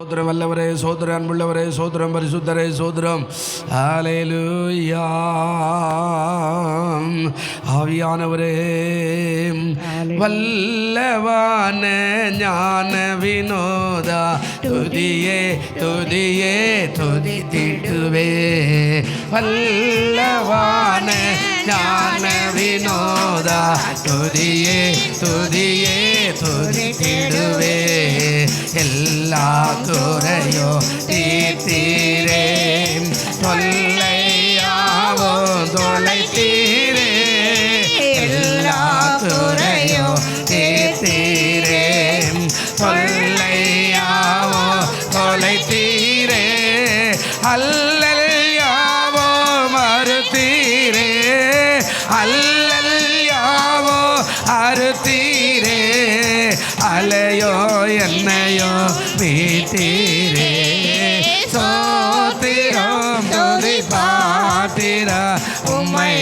சோதரம் வல்லவரே, சோதரம் அன்புள்ளவரே, சோதரம் பரிசுத்தரே, சோதரம். ஹல்லேலூயா. ஆவியானவரே, வல்லவான ஞான வினோதா, துதியே துதியே துதித்திடுவே. வல்லவான ஞான வினோதா, துதியே துதியே துதித்திடுவே. எல்லா குறையோ தீர்த்தீரே, தொல்லையாவோ தொலைத்தீரே. எல்லா குறையோ தீர்த்தீரே, தொல்லையாவோ தொலைத்தீரே. அல்லல்யாவோ மறுத்தீரே, அல்லல்யாவோ அறுத்தீரே. அலையோ என்னையோ மீட்டீரே. சோத்திரம் துதி பாத்திர உம்மை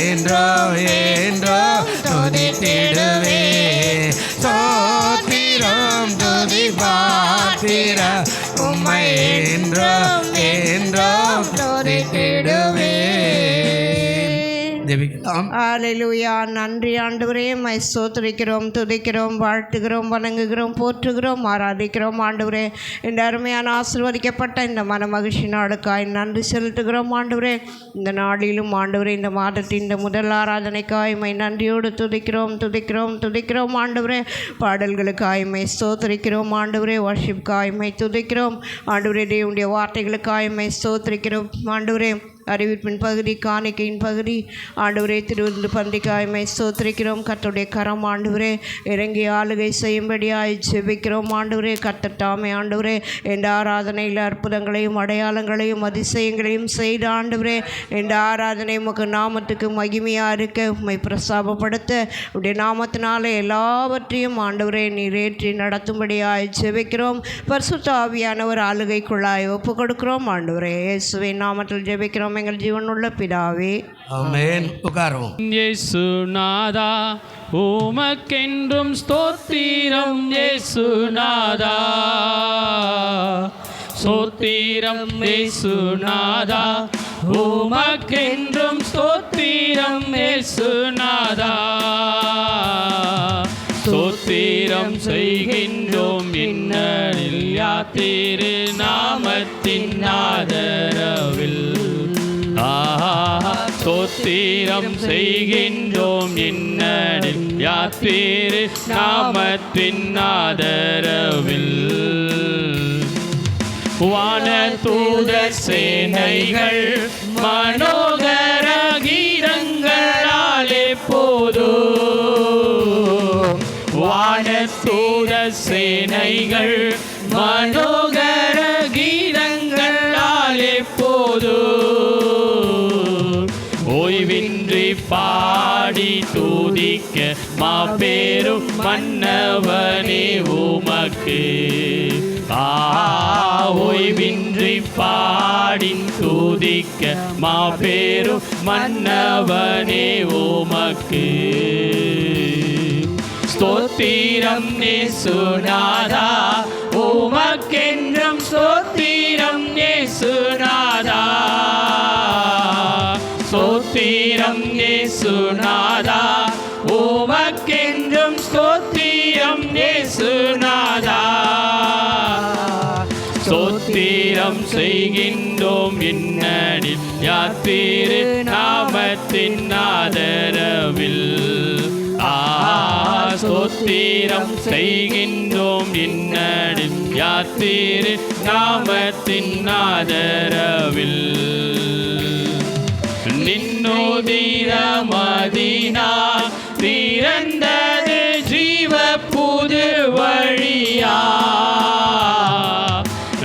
என்றோ என்றோ துதித்திடுவே. சோத்திரம் துதி பாத்திர உம்மை என்றோ என்றோ துதித்திடுவே. ஹல்லேலூயா. நன்றி ஆண்டவரே, மை ஸ்தோத்திரிக்கிறோம், துதிக்கிறோம், வாழ்த்துகிறோம், வணங்குகிறோம், போற்றுகிறோம், ஆராதிக்கிறோம். ஆண்டவரே, இந்த அருமையான ஆசீர்வதிக்கப்பட்ட இந்த மன மகிழ்ச்சி நாளுக்காய் நன்றி செலுத்துகிறோம். ஆண்டவரே, இந்த நாளிலும் ஆண்டவரே, இந்த மாதத்தின் இந்த முதல் ஆராதனைக்காய் மை நன்றியோடு துதிக்கிறோம், துதிக்கிறோம், துதிக்கிறோம். ஆண்டவரே, பாடல்களுக்காய் மை ஸ்தோத்திரிக்கிறோம். ஆண்டவரே, வர்ஷிப்காய் மை துதிக்கிறோம். ஆண்டவரே, தேவனுடைய வார்த்தைகளுக்காய் மை ஸ்தோத்திரிக்கிறோம். ஆண்டவரே, அறிவிப்பின் பகுதி, காணிக்கையின் பகுதி, ஆண்டவரே, திருவிருந்து பந்திக்காய்மை ஸ்தோத்திரிக்கிறோம். கர்த்தருடைய கரம் ஆண்டவரே இறங்கி ஆளுகை செய்யும்படியாய் ஜெபிக்கிறோம். ஆண்டவரே, கர்த்தர் தாமே ஆண்டவரே இந்த ஆராதனையில் அற்புதங்களையும் அடையாளங்களையும் அதிசயங்களையும் செய்த ஆண்டவரே, இந்த ஆராதனை உமக்கு நாமத்துக்கு மகிமையாக இருக்க உம்மை பிரசாபப்படுத்த உடைய நாமத்தினாலே எல்லாவற்றையும் ஆண்டவரே நீரேற்றி நடத்தும்படியாய் ஜெபிக்கிறோம். பரிசுத்த ஆவியானவர் ஆளுகைக்குள்ளாய் ஒப்பு கொடுக்கிறோம். ஆண்டவரே, இயேசுவின் நாமத்தில் ஜெபிக்கிறோம் எங்கள் ஜீவனுள்ள பிதாவே, ஆமென். உட்காருவோம். இயேசுநாதா உமக்கென்றும் ஸ்தோத்திரம். இயேசுநாதா ஸ்தோத்திரம். இயேசுநாதா உமக்கென்றும் ஸ்தோத்திரம். இயேசுநாதா ஸ்தோத்திரம் செய்கின்றோம் இன்னரில் யாத்திரு நாமத்தின் ஆதரவில். ஸ்தோத்திரம் செய்கின்றோம் இன்னரில் யாத்திரு நாமத்தின் ஆதரவில். வான தூதர் சேனைகள் மனோகர கீதங்களாலே போதும். வான தூதர் சேனைகள் மனோகர கீதங்களாலே போதும். ஓய்வின்றி பாடி துதிக்க மாபெரும் மன்னவனே உமக்கு. ஓய்வின்றி பாடி துதிக்க மாபெரும் மன்னவனே உமக்கு. ஸ்தோத்திரம் இயேசுநாதா உமக்கென்றும் ஸ்தோத்திரம். இயேசுநாதா ஸ்தோத்திரம். இயேசுநாதா உமக்கென்றும் ஸ்தோத்திரம். இயேசுநாதா ஸ்தோத்திரம் செய்கின்றோம் இன்னடில் யாத்திரு நாமத்தின் ஆதரவில். ஸ்தோத்திரம் செய்கின்றோம் இன்னடில் யாத்திரு நாமத்தின் ஆதரவில். நின்னோதிரமதினா திறந்தது ஜீவ புது வழியா.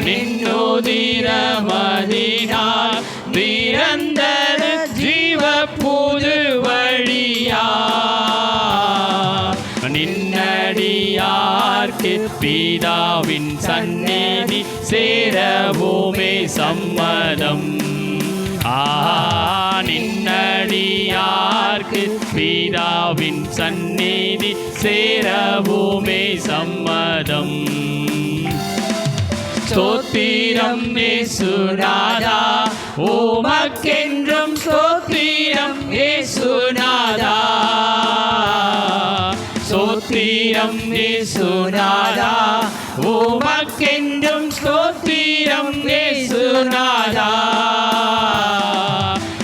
நின்னோதிரமதினா திறந்தது ஜீவ புது வழியா. நின்னடியார்க்கு பிதாவின் சந்நிதி சேரவுமே சம்மதம். நின்னடியார்க்கு பிதாவின் சந்நிதி சேரவுமே சம்மதம். ஸ்தோத்திரம் இயேசுநாதா உமக்கென்றும் ஸ்தோத்திரம் இயேசுநாதா ஸ்தோத்திரம் இயேசுநாதா உமக்கென்றும் ஸ்தோத்திரம் இயேசுநாதா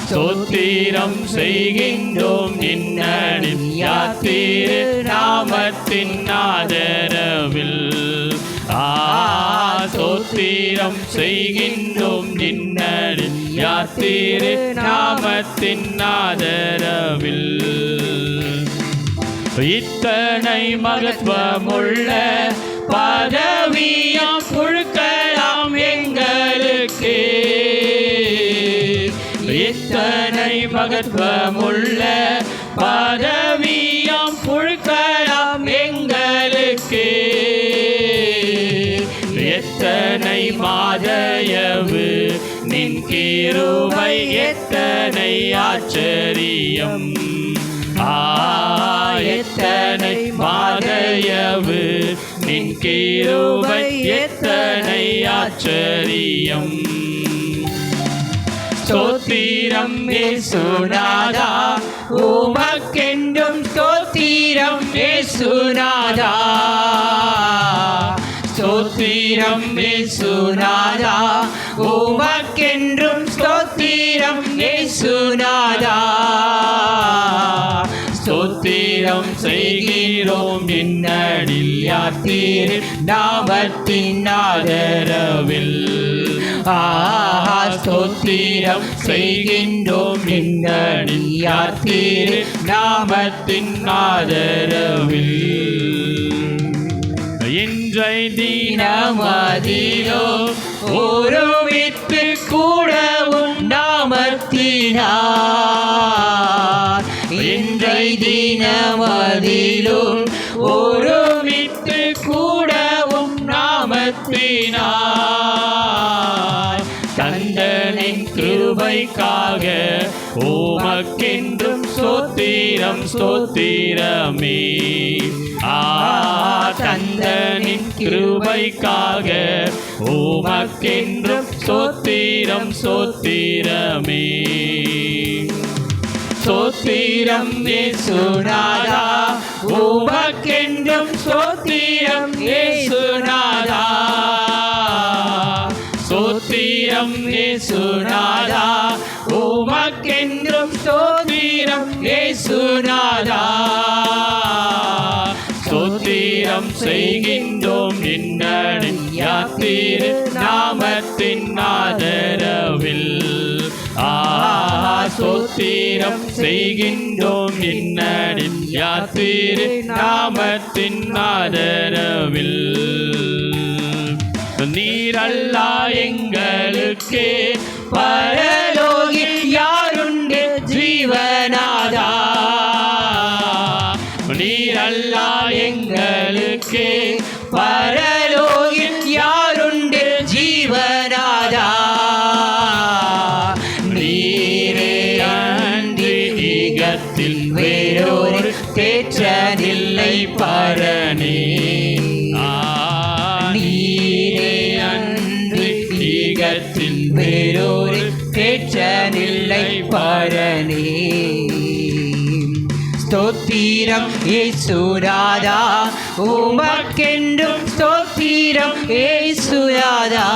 ஸ்தோத்திரம் செய்கின்றோம் நின்னடின் யாத்திரு நாமத்தின் ஆதரவில் ஸ்தோத்திரம் செய்கின்றோம் நின்னடின் யாத்திரு நாமத்தின் ஆதரவில் இத்தனை மகத்துவமுள்ள பதவியாம் கொடுக்கலாம் எங்களுக்கு இத்தனை மகத்துவமுள்ள பதவியாம் கொடுக்கலாம் எங்களுக்கு எத்தனை மாதயவு நின் கிருபை எத்தனை ஆச்சரியம் எத்தனை மாதயவு நின் கிருபை எத்தனை ஆச்சரியம் ஸ்தோத்திரம் இயேசுநாதா உமக்கென்றும் ஸ்தோத்திரம் இயேசுநாதா ஸ்தோத்திரம் இயேசுநாதா உமக்கென்றும் ஸ்தோத்திரம் இயேசுநாதா ஸ்தோத்திரம் செய்கிறோம் நின்னடில் யாத்திரு நாமத்தின் ஆதரவில் ஸ்தோத்திரம் செய்கின்றோம் நின்னடில் யாத்திரு நாமத்தின் ஆதரவில் இன்றை தினமதிலோ ஒருமித்து கூடவும் நாமத்தினார் இன்றை தினமதிலும் ஒருமித்து கூடவும் நாமத்தினார் தந்தனின் கிருபைக்காக உமக்கென்றும் ஸ்தோத்திரம் ஸ்தோத்திரமே தந்தனின் கிருபைக்காக உமக்கென்றும் ஸ்தோத்திரம் ஸ்தோத்திரமே ஸ்தோத்திரம் இயேசுநாதா உமக்கென்றும் ஸ்தோத்திரம் இயேசுநாதா ஸ்தோத்திரம் இயேசுநாதா உமக்கென்றும் ஸ்தோத்திரம் இயேசுநாதா ஸ்தோத்திரம் செய்கின்றோம் நின்னடின் யாத்திரு நாமத்தின் ஆதரவில் ஸ்தோத்திரம் செய்கின்றோம் நின்னடின் யாத்திரு நாமத்தின் ஆதரவில் நீரல்லா எங்களுக்கு பரலோகில் யாருண்டு ஜீவநாதா நீரல்லா எங்களுக்கு பரலோகில் யாருண்டு ஜீவநாதா நீரே அன்றி ஈகத்தில் வேறொரு தேற்றனில்லை பரணே நீரே அன்றி ஈகத்தில் வேறொரு தேற்றனில்லை பரணே ஸ்தோத்திரம் இயேசுநாதா உமக்கென்றும் ஸ்தோத்திரம் இயேசுநாதா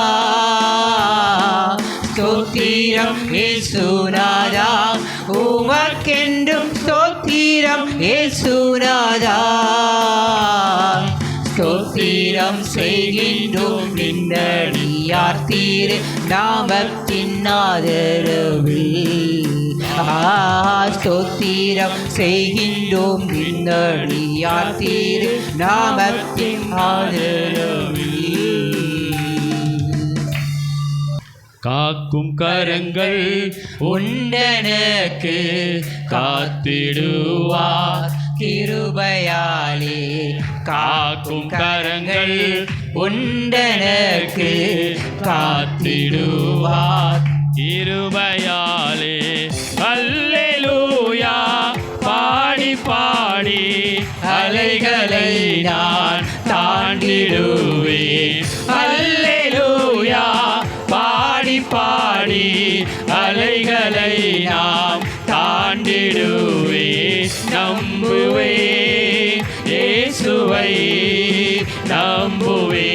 ஸ்தோத்திரம் இயேசுநாதா உமக்கென்றும் ஸ்தோத்திரம் இயேசுநாதா ஸ்தோத்திரம் செய்கின்றோம் நின்னடி யாத்திரு நாமத்தின் ஆதரவில் ஸ்தோத்திரம் செய்கின்றோம் நின்னடி யாத்திரு நாமத்தின் ஆதரவில் காக்கும் கரங்கள் உண்டனக்கு காத்திடுவார் கிருபையாலே காக்கும் கரங்கள் உண்டனக்கு காத்திடுவார் கிருபையாலே அல்லேலூயா பாடி பாடி அலைகளை நான் தாண்டிடுவேன் அல்லேலூயா நம்பிடுவே நம்புவே இயேசுவை நம்புவே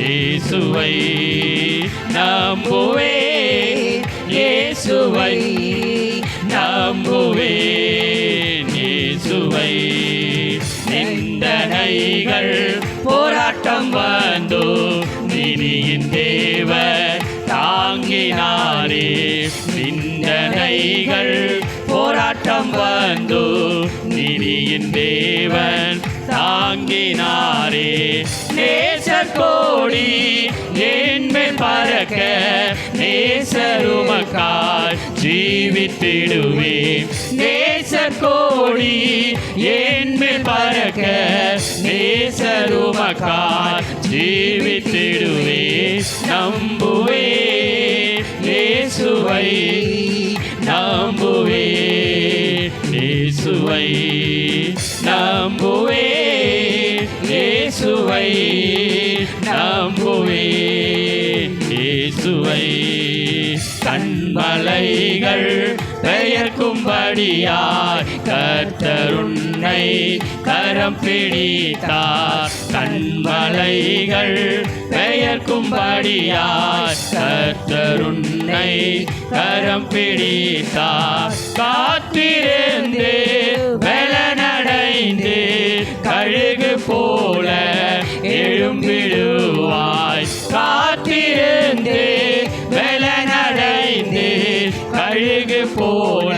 இயேசுவை நம்புவே இயேசுவை நம்புவே இயேசுவை நிந்தனைகள் போராட்டம் வந்தோ நிதியின் தேவர் தாங்கினாரே நிந்தனைகள் போராட்டம் வந்தோ நிதியின் தேவன் தாங்கினாரே நேசர் கோடி என்மேல் பறக்க நேசருமக்காய் ஜீவித்திடுவே நேசர் கோடி என்மேல் பறக்க நேசருமக்காய் ஜீவித்திடுவே நம்புவே இயேசுவை நம்புவே இயேசுவை நம்புவே இயேசுவை நம்புவே இயேசுவை கண்மலைகள் பெயர்க்கும்படியாய் கர்த்தர் உன்னை கரம் பிடித்தார் கண்மலைகள் பெயர்க்கும்படியாய் கர்த்தர் உன்னை கரம் பிடித்தார் காத்திருந்து பலனடைந்து கழுகு போல எழும்பிடுவாய் காத்திருந்து பலனடைந்து கழுகு போல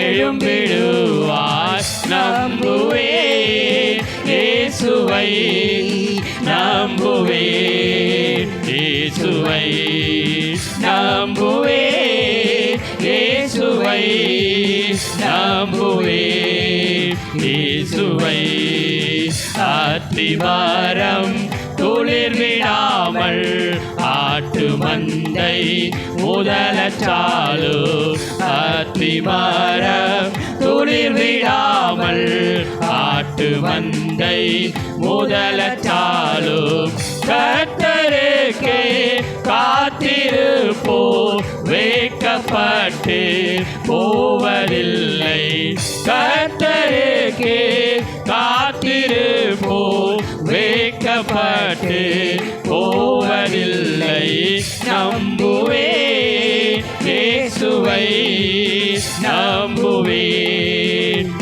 எழும்பிடுவாய் நம்புவே இயேசுவை நம்புவே இயேசுவை நம்புவே இயேசுவை நம்புவே இயேசுவை அத்திவாரம் துளிர் விடாமல் ஆட்டு மந்தை முதலச்சாலு அத்திவாரம் துளிர் விடாமல் ஆட்டு மந்தை முதலச்சாலு கர்த்தருக்கே காத்திருப்போ வெட்கப்பட்டு போவதில்லை கர்த்தருக்கே காத்திருப்போ வெட்கப்பட்டு போவதில்லை நம்புவே இயேசுவை நம்புவே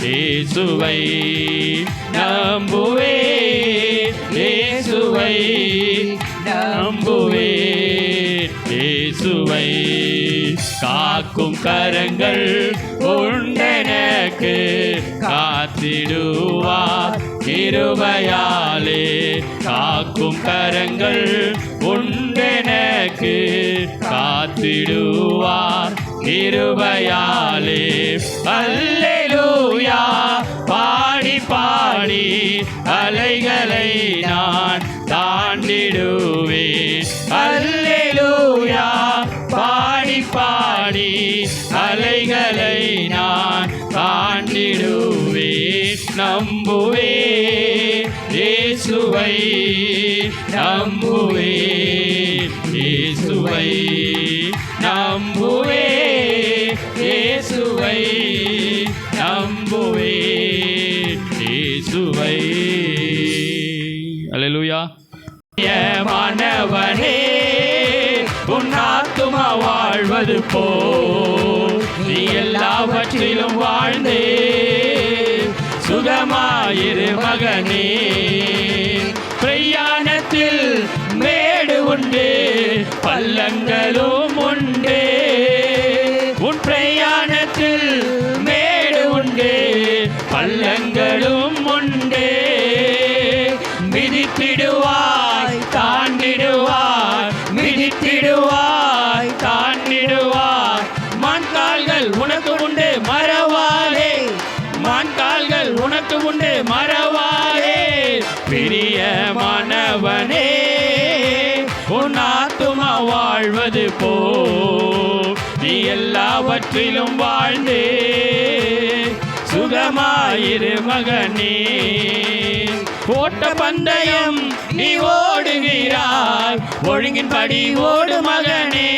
இயேசுவை நம்புவே இயேசுவை நம்புவே இயேசுவை காக்கும் கரங்கள் உண்டெனக்கு காத்திடுவார் கிருபையாலே காக்கும் கரங்கள் உண்டெனக்கு காத்திடுவார் கிருபையாலே அல்லேலூயா பாடி பாடி அலைகளை நான் தாண்டிடுவேன் அல்லேலூயா பாடி பாடி அலைகளை நான் தாண்டிடுவேன் நம்புவே இயேசுவை நம்புவே இயேசுவை நம்புவே இயேசுவை நம்புவே இயேசுவை அல்லேலூயா மாணவனே உன் ஆத்துமா வாழ்வது போல் நீ எல்லாவற்றிலும் வாழ்ந்தே சுகமாயிரு மகனே பிரயாணத்தில் மேடு உண்டு பள்ளங்களும் உண்டு உன் பிரயாணத்தில் மேடு உண்டு பள்ளங்களும் உண்டு மிதித்திடுவாய் தாண்டிடுவாய் மிதித்திடுவாய் தாண்டிடுவாய் மான்கால்கள் உனக்கு உண்டு மறவாதே மான்கால்கள் உனக்கு உண்டு மறவாதே பிரியமானவனே உன் ஆத்துமா வாழ்வது போ நீ எல்லாவற்றிலும் வாழ்ந்தே சுகமாயிரு மகனே ஓட்ட பந்தயம் நீ ஓடுகிறாய் ஒழுங்கின்படி ஓடு மகனே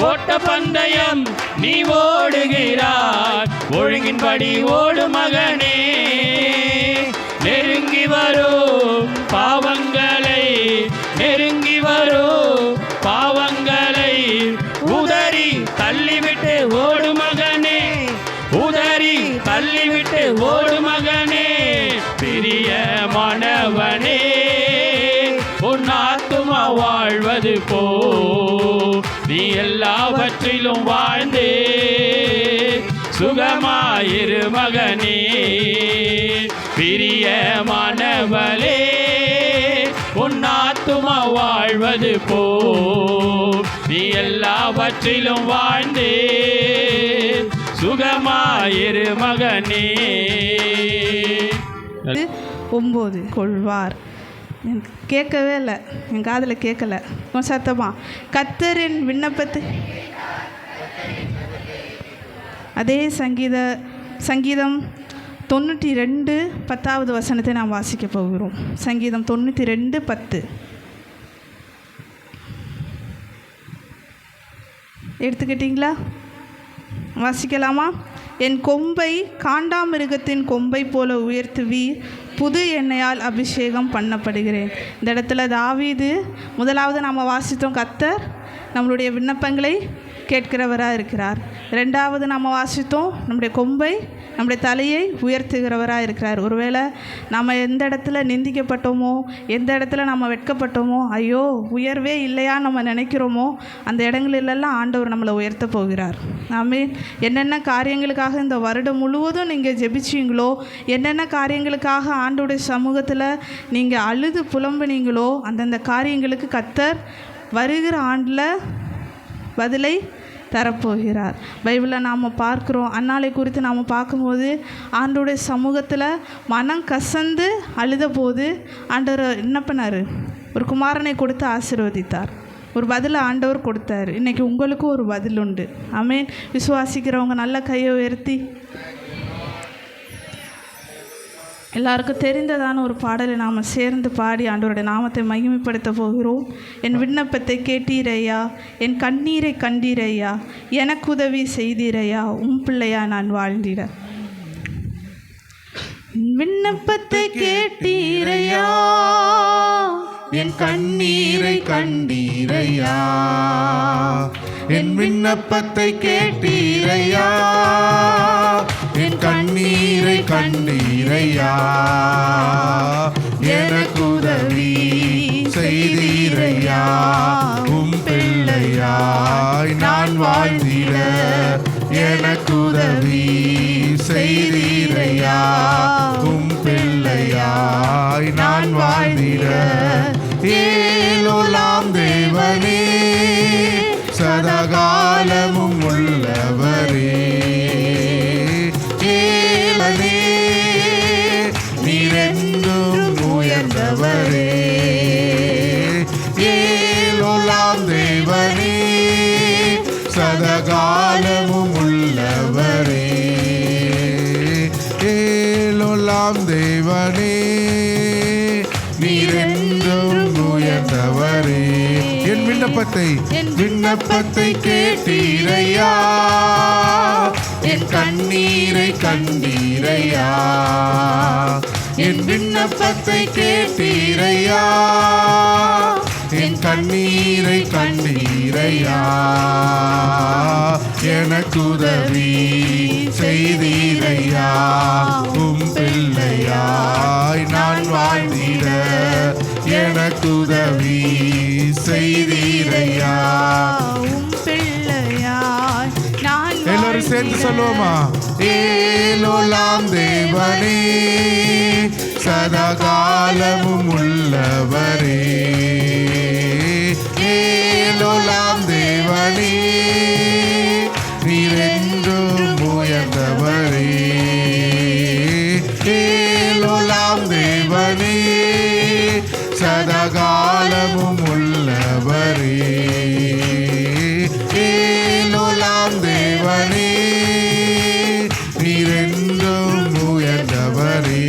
ஓட்ட ஓட்ட பந்தயம் நீ ஓடுகிறாய், ஒழுங்கின்படி ஓடு மகனே. நெருங்கி வரும் பாவங்களை, நெருங்கி வரும் பாவங்களை உதறி தள்ளிவிட்டு ஓடு மகனே, உதறி தள்ளிவிட்டு ஓடு மகனே. பிரியமானவனே, உன் ஆத்துமா வாழ்வது போ, நீ எல்லாவற்றிலும் வாழ்ந்து சுகமாயிரு மகனே. பிரியமானவளே, உன் ஆத்துமா வாழ்வது போ, நீ எல்லாவற்றிலும் வாழ்ந்து சுகமாயிரு மகனே. 9 கொள்வார். கேட்கவே இல்லை, என் காதில் கேட்கல. சத்தமா கர்த்தரின் விண்ணப்பத்தை, அதே சங்கீதம் 92 10வது வசனத்தை நாம் வாசிக்க போகிறோம். சங்கீதம் 92 10 எடுத்துக்கிட்டீங்களா? வாசிக்கலாமா? என் கொம்பை காண்டாமிருகத்தின் கொம்பை போல உயர்த்துவீர், புது எண்ணெயால் அபிஷேகம் பண்ணப்படுகிறேன். இந்த இடத்துல தாவீது முதலாவது நாம் வாசித்தோம், கர்த்தர் நம்மளுடைய விண்ணப்பங்களை கேட்கிறவராக இருக்கிறார். ரெண்டாவது நாம் வாசித்தோம், நம்முடைய கொம்பை, நம்முடைய தலையை உயர்த்துகிறவராக இருக்கிறார். ஒருவேளை நம்ம எந்த இடத்துல நிந்திக்கப்பட்டோமோ, எந்த இடத்துல நம்ம வெட்கப்பட்டோமோ, ஐயோ உயர்வே இல்லையா நம்ம நினைக்கிறோமோ, அந்த இடங்களிலெல்லாம் ஆண்டவர் நம்மளை உயர்த்த போகிறார். ஆமென். என்னென்ன காரியங்களுக்காக இந்த வருடம் முழுவதும் நீங்கள் ஜெபிச்சிங்களோ, என்னென்ன காரியங்களுக்காக ஆண்டோடைய சமூகத்தில் நீங்கள் அழுது புலம்புனீங்களோ, அந்தந்த காரியங்களுக்கு கர்த்தர் வருகிற ஆண்டில் பதிலை தரப்போகிறார். பைபிளில் நாம் பார்க்குறோம், அன்னாளை குறித்து நாம் பார்க்கும்போது ஆண்டோடைய சமூகத்தில் மனம் கசந்து அழுத போது ஆண்டவர் என்ன பண்ணார்? ஒரு குமாரனை கொடுத்து ஆசீர்வதித்தார். ஒரு பதிலை ஆண்டவர் கொடுத்தார். இன்றைக்கி உங்களுக்கும் ஒரு பதில் உண்டு. ஆமென். விசுவாசிக்கிறவங்க நல்ல கையை உயர்த்தி எல்லாருக்கும் தெரிந்ததான ஒரு பாடலை நாம் சேர்ந்து பாடி ஆண்டவருடைய நாமத்தை மகிமைப்படுத்த போகிறோம். என் விண்ணப்பத்தை கேட்டீரையா, என் கண்ணீரை கண்டீரையா, எனக்கு உதவி செய்தீரையா, உன் பிள்ளையா நான் வாழ்ந்திட. விண்ணப்பத்தை கேட்டீரையா, என் கண்ணீரை கண்டீரையா, என் விண்ணப்பத்தை கேட்டீரையா, என் கண்ணீரை கண்டீரையா, எனக்கு உதவி செய்தீரையா, உம் பிள்ளையாய் நான் வாழ்ந்திட, எனக்கு உதவி செய்தீரையா, உம் பிள்ளையாய் நான் வாழ்ந்திட. ஏலோலாம் தேவனே, சதகாலமும் உள்ளவரே, ஏலனே நீரென்றும் உயர்ந்தவரே, ஏலோலாம் தேவனே, சதகாலமும் உள்ளவரே, ஏலோலாம் தேவனே நீரென்றும் உயர்ந்தவரே. என் விண்ணப்பத்தை கேட்டீரையா, என் கண்ணீரை கண்டீரையா, என் விண்ணப்பத்தை கேட்டீரையா, என் கண்ணீரை கண்டீரையா, எனக்கு உதவி செய்தீரையா, உம் பிள்ளையாய் நான் வாழ்ந்திட, எனக்கு உதவி செய்தீரையா, உம் பிள்ளையாய் நான். எல்லாரும் சேர்ந்து சொல்லுவோமா? ஏலோலாம் தேவனே, சதாகாலமும் உள்ளவரே, ஏலோலாம் தேவனே நீரென்றும் உயர்ந்தவரே, ஏலோலாம் தேவனே சதாகாலமும் உள்ளவரே, ஏலோலாம் தேவனே நீரென்றும் உயர்ந்தவரே.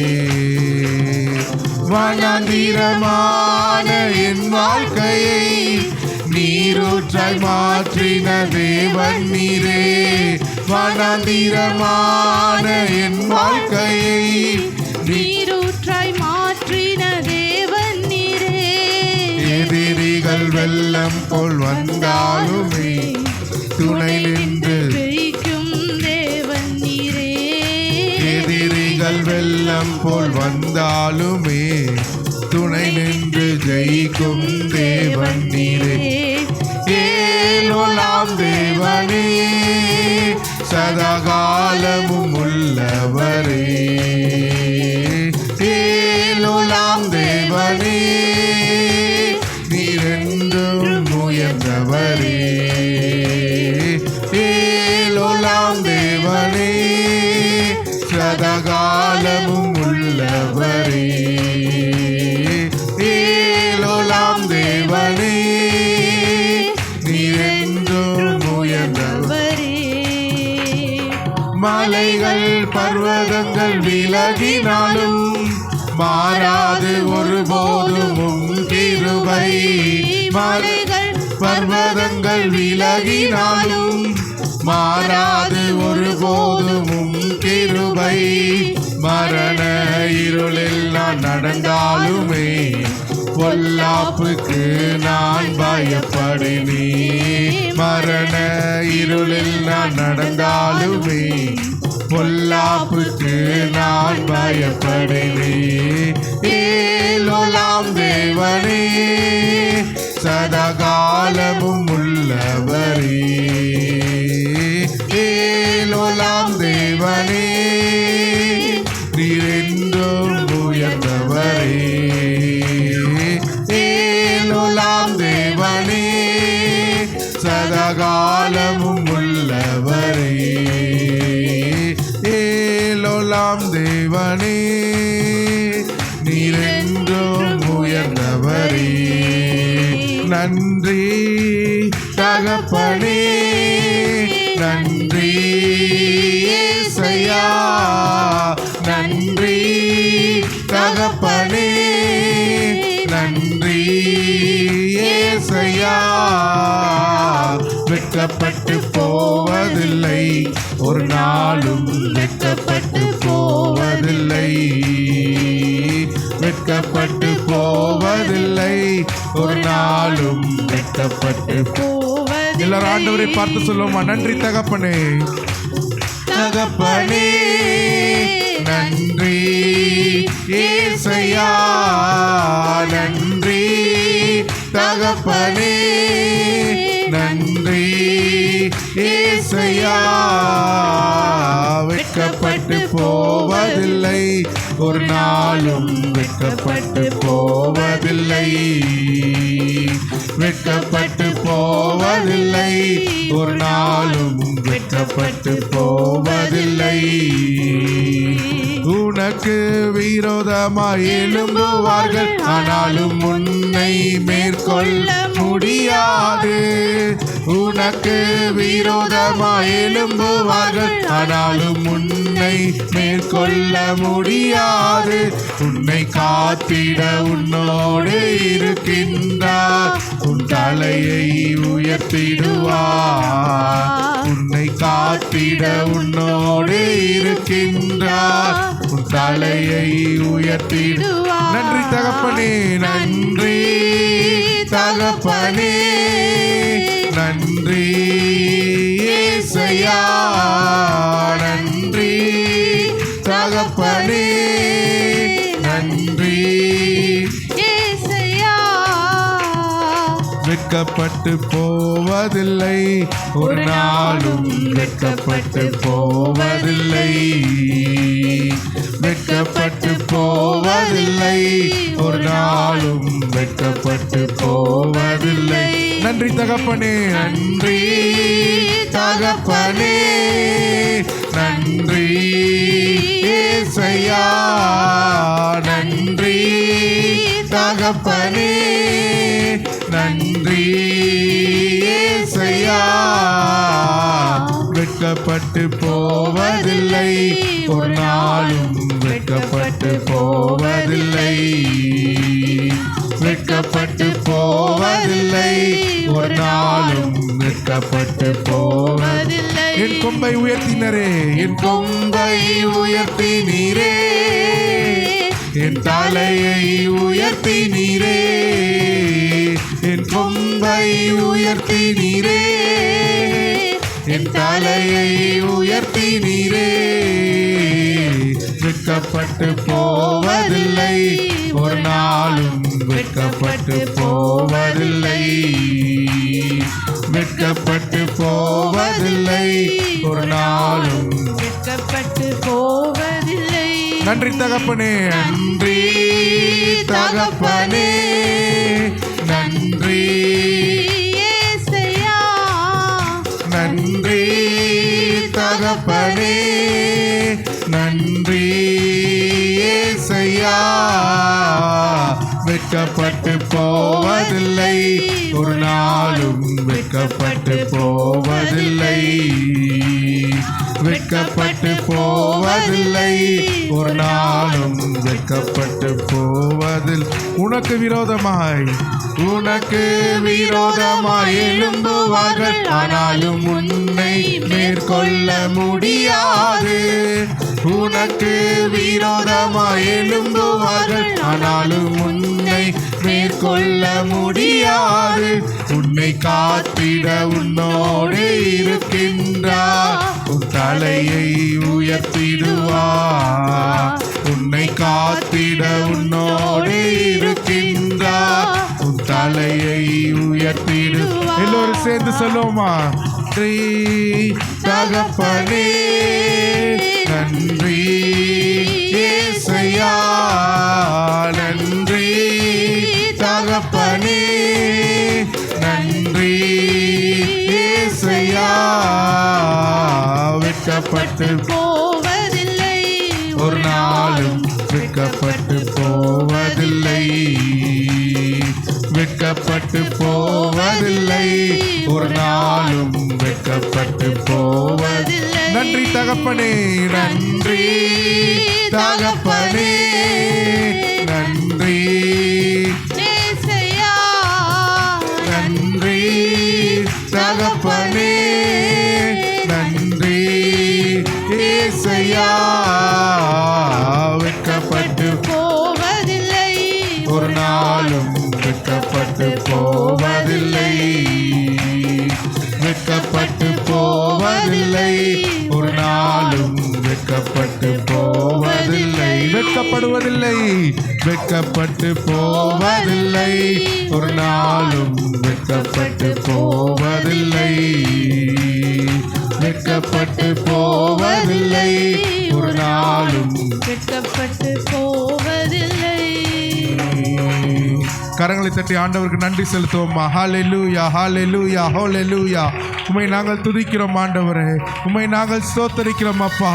வனாந்திரமான என் வாழ்க்கையை நீரூற்றாய் மாற்றின தேவன் நீரே. வனாந்திரமான என் வாழ்க்கையை நீரூற்றாய் மாற்றின தேவன் நீரே. எதிரிகள் வெள்ளம் போல் வந்தாலுமே துணை நின்று ஜெயிக்கும் தேவன் நீரே. எதிரிகள் வெள்ளம் போல் வந்தாலுமே துணை நின்று ஜெயிக்கும் தேவன் நீரே. ஏலோலாம் தேவனே, சதாகாலமும் உள்ளவரே. ஏலோலாம் தேவனே, நீரென்றும் உயர்ந்தவரே. ஏலோலாம் தேவனே, சதாகாலமும் உள்ளவரே. ஏலோலாம் தேவனே, நீரென்றும் உயர்ந்தவரே. மலைகள் பர்வதங்கள் விலகினாலும் மாறாது ஒருபோதும் உம் கிருபை. மலைகள் பர்வதங்கள் விலகினாலும் மாறாது ஒருபோதும் உம் கிருபை. மரண இருளில் நான் நடந்தாலுமே பொல்லாப்புக்கு நான் பயப்படினே. மரண இருளில் நான் நடந்தாலுமே பொல்லாப்புக்கு நான் பயப்படினே. ஏலோலாம் தேவனே, சதாகாலமும் உள்ளவரே. ஏலோலாம் தேவனே, நீரென்றும் உயர்ந்தவரே. ஏலோலாம் தேவனே, சதாகாலமும் உள்ளவரே. ஏலோலாம் தேவனே, நீரென்றும் உயர்ந்தவரே. நன்றி தகப்பனே, நன்றி ஏசையா. நன்றி தகப்பனே, நன்றி ஏசையா. வெட்கப்பட்டு போவதில்லை, ஒரு நாளும் வெட்கப்பட்டு போவதில்லை. வெட்கப்பட்டு போவதில்லை, ஒரு நாளும் வெட்கப்பட்டு போவதில்லை. எல்லாரும் ஆண்டவரை பார்த்து சொல்லுவோமா? நன்றி தகப்பனே, தகப்பனே நன்றி ஏசையா. நன்றி தகப்பனே, நன்றி ஏசையா. வெட்கப்பட்டு போவதில்லை, ஒரு நாளும் வெட்கப்பட்டு போவதில்லை. வெட்கப்பட்டு போவதில்லை, ஒரு நாளும் வெட்கப்பட்டு போவதில்லை. உனக்கு விரோதமாய் எழும்புவார்கள், ஆனாலும் உன்னை மேற்கொள்ள முடியாது. உனக்கு விரோதமாய் எழும்புவார்கள், ஆனாலும் உன்னை மேற்கொள்ள முடியாது. உன்னை காத்திட உன்னோடு இருக்கின்றார், உன் தலையை உயர்த்திடுவார். உன்னை காத்திட உன்னோடு இருக்கின்றார், உன் தலையை உயர்த்திடுவார். நன்றி தகப்பனே, நன்றி தகப்பனே, நன்றி ஏசையா. நன்றி தகப்பனே, நன்றி ஏசையா. வெட்கப்பட்டு போவதில்லை, ஒரு நாளும் வெட்கப்பட்டு போவதில்லை. வெட்கப்பட்டு போவதில்லை, ஒரு நாளும் வெட்கப்பட்டு போவதில்லை. நன்றி தகப்பனே, நன்றி தகப்பனே, நன்றி ஏசையா. நன்றி தகப்பனே, நன்றி ஏசையா. வெட்கப்பட்டு போவதில்லை, ஒரு நாளும் வெட்கப்பட்டு போவதில்லை. வெட்கப்பட்டு போவதில்லை, ஒரு நாளும் வெட்கப்பட்டு போவதில்லை. என் கொம்பை உயர்த்தினரே, என் கொம்பை உயர்த்தினீரே, என் தலையை உயர்த்தினீரே, என் கொம்பை உயர்த்தினீரே, என் தலையை உயர்த்தினீரே. வெட்கப்பட்டு போவதில்லை, ஒரு நாளும் வெட்கப்பட்டு போவதில்லை, வெட்கப்பட்டு போவதில்லை, ஒரு நாளும் வெட்கப்பட்டு போவதில்லை. நன்றி தகப்பனே, நன்றி தகப்பனே, நன்றி இயேசையா, நன்றி தகப்பனே, நன்றி இயேசையா. வெட்கப்பட்டு போவதில்லை, ஒரு நாளும் வெட்கப்பட்டு போவதில்லை, வெட்கப்பட்டு போவதில்லை, ஒரு நாளும் வெட்கப்பட்டு போவதில். உனக்கு விரோதமாய், உனக்கு விரோதமாய் எழும்புவார்கள், ஆனாலும் உன்னை மேற்கொள்ள முடியாது. உனக்கு விரோதமாய் எழும்புவார்கள், ஆனாலும் உன்னை மேற்கொள்ள முடியாது. உன்னை காத்திட உன்னோடு இருக்கின்றார், உன் தலையை உயர்த்திடுவார். உன்னை காத்திட உன்னோடு இருக்கின்றார், உன் தலையை உயர்த்திடுவார். எல்லோரும் சேர்ந்து சொல்லுவோமா? நன்றி தகப்பனே, நன்றி இயேசையா, நன்றி தகப்பனே, நன்றி இயேசையா. வெட்கப்பட்டு போவதில்லை, ஒரு நாளும் வெட்கப்பட்டு போவதில்லை, வெட்கப்பட்டு போவதில்லை, ஒரு நாளும் வெட்கப்பட்டு போவதில்லை. நன்றி தகப்பனே, நன்றி தகப்பனே, நன்றி இயேசையா, நன்றி தகப்பனே, நன்றி இயேசையா. வெட்கப்பட்டு போவதில்லை, ஒரு நாளும் வெட்கப்பட்டு போவதில்லை, வெட்கப்பட்டு போவதில்லை, ஒரு நாளும் வெட்கப்பட்டு போவதில்லை, வெட்கப்படுவதில்லை, வெட்கப்பட்டு போவதில்லை, ஒரு நாளும் வெட்கப்பட்டு போவதில்லை, வெட்கப்பட்டு போவதில்லை, ஒரு நாளும் வெட்கப்பட்டு போவதில்லை. கரங்களை தட்டி ஆண்டவருக்கு நன்றி செலுத்துவோமா? ஹல்லேலூயா, ஹல்லேலூயா, ஹல்லேலூயா. உம்மை நாங்கள் துதிக்கிறோம் ஆண்டவரே, உம்மை நாங்கள் ஸ்தோத்தரிக்கிறோம் அப்பா.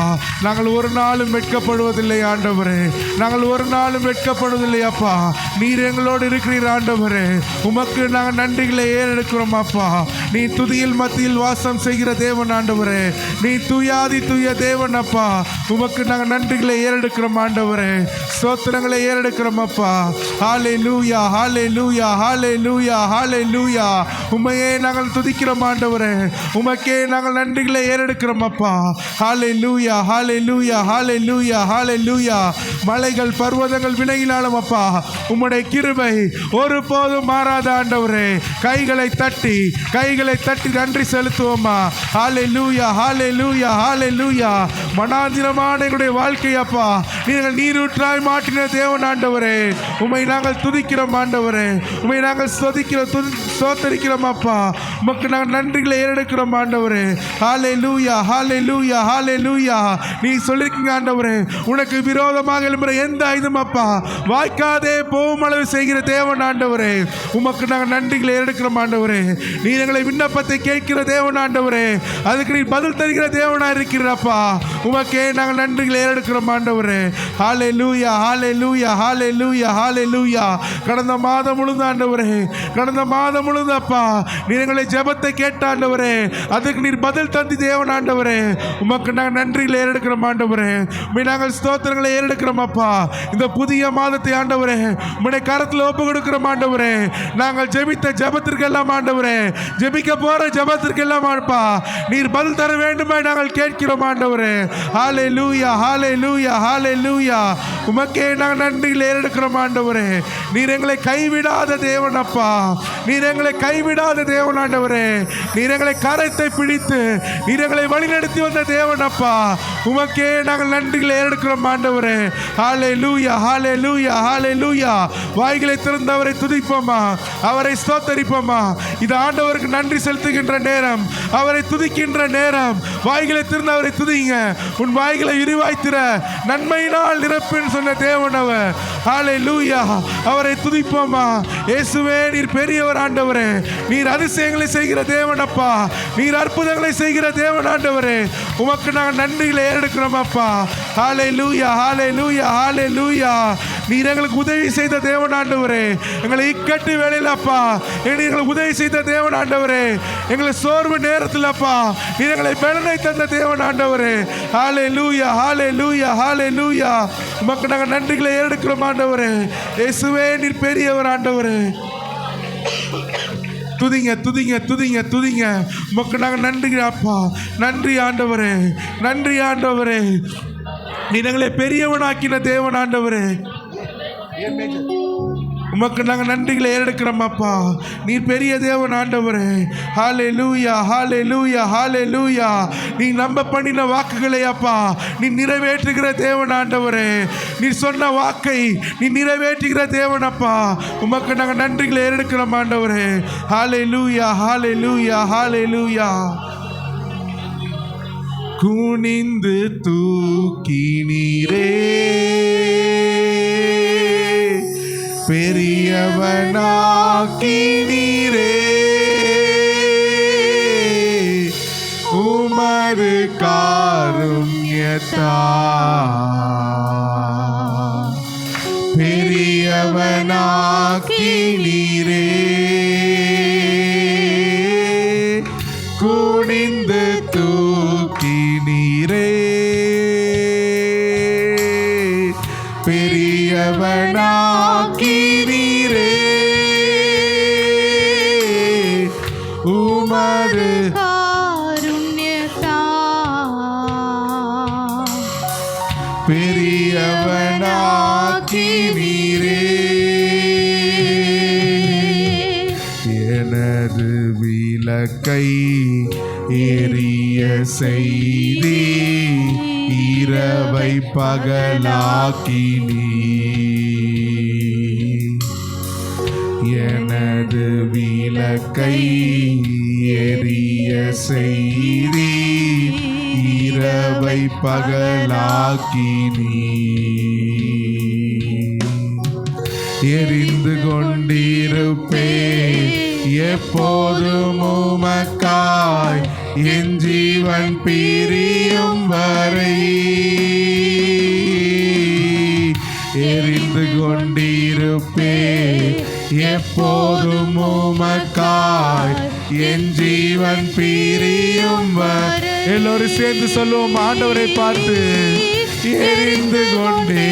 நாங்கள் ஒரு நாளும் வெட்கப்படுவதில்லை ஆண்டவரே, நாங்கள் ஒரு நாளும் வெட்கப்படுவதில்லை அப்பா. நீர் எங்களோடு இருக்கிறீர் ஆண்டவரே, உமக்கு நாங்கள் நன்றிகளை ஏறெடுக்கிறோம் அப்பா. நீ துதியில் மத்தியில் வாசம் செய்கிற தேவன் ஆண்டவரே, நீ தூயாதி தூய தேவன் அப்பா. உமக்கு நாங்கள் நன்றிகளை ஏறெடுக்கிறோம் ஆண்டவரே, ஸ்தோத்திரங்களை ஏறெடுக்கிறோம் அப்பா. ஹல்லேலூயா, ஹல்லேலூயா, ஹல்லேலூயா, ஹல்லேலூயா. உம்மையே நாங்கள் துதிக்கிறோம் ஆண்டவரே, உமக்கே நாங்கள் நன்றிகளை ஏறெடுக்கிறோம் அப்பா. ஹல்லேலூயா, ஹல்லேலூயா, ஹல்லேலூயா, ஹல்லேலூயா. மலைகள் பர்வதங்கள் விலகினாலும் அப்பா, உம்முடைய கிருபை ஒருபோதும் மாறாத ஆண்டவரே. கைகளை தட்டி நன்றி செலுத்துவோமா? ஹல்லேலூயா, ஹல்லேலூயா, ஹல்லேலூயா. மனாந்திரமான எங்களுடைய வாழ்க்கை அப்பா, நீங்கள் நீரூற்றாய் மாற்றின தேவன் ஆண்டவரே, உம்மை நாங்கள் துதிக்கிறோம் ஆண்டவரே, உம்மை நாங்கள் ஸ்தோத்தரிக்கிறோம் அப்பா. உமக்கு நாங்கள் நன்றிகளை ஏறெடுக்கிறோம் ஆண்டவரே. ஹல்லேலூயா, ஹல்லேலூயா, ஹல்லேலூயா. நீ சொல்லிருக்கீங்க ஆண்டவரே, உனக்கு விரோதமாக எழும்புற எந்த ஆயுதம் அப்பா வாய்க்காதே போகும் அளவு செய்கிற தேவன் ஆண்டவரே. உமக்கு நாங்கள் நன்றிகளை ஏறெடுக்கிறோம் ஆண்டவரே. நீ எங்களை விண்ணப்பத்தை கேட்கிற தேவன் ஆண்டவரே, அதுக்கு நீ பதில் தருகிற தேவனா இருக்கிறப்பா. உமக்கே நாங்கள் நன்றிகளை ஏறெடுக்கிறோம் ஆண்டவரே. ஹல்லேலூயா, ஹல்லேலூயா, ஹல்லேலூயா, ஹல்லேலூயா. கடந்த மாதம் முழுது ஆண்டவரே, கடந்த மாதம் முழுது அப்பா நீர் எங்களை ஜெபத்தை கேட்டாண்டவரே, அதுக்கு நீர் பதில் தந்தி தேவன் ஆண்டவரே. உமக்கு நாங்கள் நன்றிகளை ஏறெடுக்கிறோம் ஆண்டவரே. உம்மை நாங்கள் ஸ்தோத்திரங்களை ஏறெடுக்கிறோம் அப்பா. இந்த புதிய மாதத்தை ஆண்டவரே உம்முடைய கரத்தில் ஒப்பு கொடுக்கிறோம் ஆண்டவரே. நாங்கள் ஜெபித்த ஜெபத்திற்கெல்லாம் ஆண்டவரே, ஜெபிக்க போற ஜெபத்திற்கெல்லாம் அப்பா நீர் பதில் தர வேண்டுமே நாங்கள் கேட்கிறோம் ஆண்டவரே. ஹல்லேலூயா, ஹல்லேலூயா, ஹல்லேலூயா. உமக்கே நாங்கள் நன்றிகளை ஏறெடுக்கிறோம் ஆண்டவரே. நீர் எங்களை கைவிடாத தேவன் அப்பா. நீர் எங்களை கைவிடாத தேவன் ஆண்டவரே. நீர் எங்களை கரத்தை பிடித்து நீர் எங்களை வழிநடத்தி வந்த தேவன் அப்பா. உமக்கே நாங்கள் நன்றிகளை ஏறெடுக்கிறோம் ஆண்டவரே. ஹல்லேலூயா, ஹல்லேலூயா, ஹல்லேலூயா. வாய்களை திறந்து அவரை துதிப்போமா, அவரை ஸ்தோத்தரிப்போமா. இது ஆண்டவருக்கு நன்றி செலுத்துகின்ற நேரம், அவரை துதிக்கின்ற நேரம். வாய்களை திறந்து அவரை துதிங்க. உன் வாய்களை விரிவாய்த்திர நன்மையினால் நிரப்பின்னு சொன்ன தேவன் அவர். ஹல்லேலூயா. அவரை துதிப்போமா. இயேசுவே நீர் பெரியவர் ஆண்டவரே. நீர் அதிசயங்களை செய்கிற தேவன் அப்பா. நீர் அற்புதங்களை செய்கிற தேவன் ஆண்டவரே. உமக்கு நாங்கள் நன்றிகளை ஏறெடுக்கிறோம் அப்பா. ஹல்லேலூயா, ஹல்லேலூயா, ஹல்லேலூயா. நீர் எங்களுக்கு உதவி செய்த தேவன் ஆண்டவரே. எங்களை இக்கட்டு வேலையில் அப்பா எங்களுக்கு உதவி செய்த தேவன் ஆண்டவரே. எங்களை சோர்வு நேரத்தில் அப்பா நீர் எங்களை பலனை தந்த தேவன் ஆண்டவரே. ஹல்லேலூயா, ஹல்லேலூயா, ஹல்லேலூயா. உமக்கு நாங்கள் நன்றிகளை ஏறெடுக்கிறோம் ஆண்டவரே. இயேசுவே நீர் பெரியவர் ஆண்டவரே. துதிங்க, துதிங்க, துதிங்க, துதிங்க. உமக்கு நாங்கள் நன்றி அப்பா. நன்றி ஆண்டவரே, நன்றி ஆண்டவரே. நீ எங்களை பெரியவனாக்கின தேவன் ஆண்டவரே. உமக்கு நாங்கள் நன்றிகளை ஏறெடுக்கிறோம் அப்பா. நீர் பெரிய தேவன் ஆண்டவரே. ஹல்லேலூயா, ஹல்லேலூயா, ஹல்லேலூயா. நீ நம்ப பண்ணின வாக்குகளை அப்பா நீ நிறைவேற்றுகிற தேவன் ஆண்டவரே. நீ சொன்ன வாக்கை நீ நிறைவேற்றுகிற தேவன் அப்பா. உமக்கு நாங்கள் நன்றிகளை ஏறெடுக்கிறோம் ஆண்டவரே. ஹல்லேலூயா, ஹல்லேலூயா, ஹல்லேலூயா. குனிந்து தூக்கி நீரே பெரியவனாக்கி நீரே. உமது காருண்யத்தா பெரியவனாக்கி நீரே. குனிந்து தூக்கி நீரே பெரியவனாக்கி நீரே. உமது காருண்யத்தா பெரியவனாக்கி நீரே. எனது விளக்கை எரிய செய்தி இரவை பகலாக்கி நீ. எனது விளக்கை எரிய செய்தி இரவை பகலாக்கி நீ. எரிந்து கொண்டிருப்பே எப்போதும் உமக்காய் என் ஜீவன் பிரியும் வரை. எரிந்து கொண்டிருப்பே எப்போதும் உமக்காய் என் ஜீவன் பிரியும் வரை. எல்லோரும் சேர்ந்து சொல்லுவோம் ஆண்டவரை பார்த்து. எரிந்து கொண்டே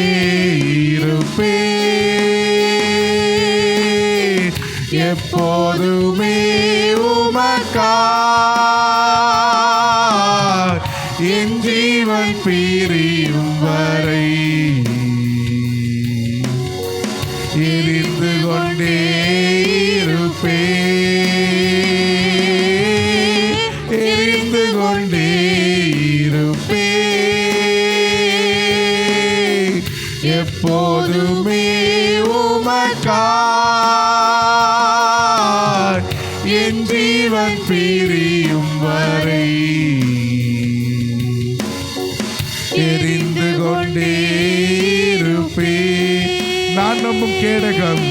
இருப்பே எப்போதுமே உமக்காய் என் ஜீவன் பிரியும் வரை. எரிந்து கொண்டே இருப்பே எரிந்து கொண்டே இருப்பே எப்போதுமே உமக்காய் என் ஜீவன் பிரியும் வரை. எரிந்து கொண்டே இருப்பே. நான் நம்பும் கேடகம்,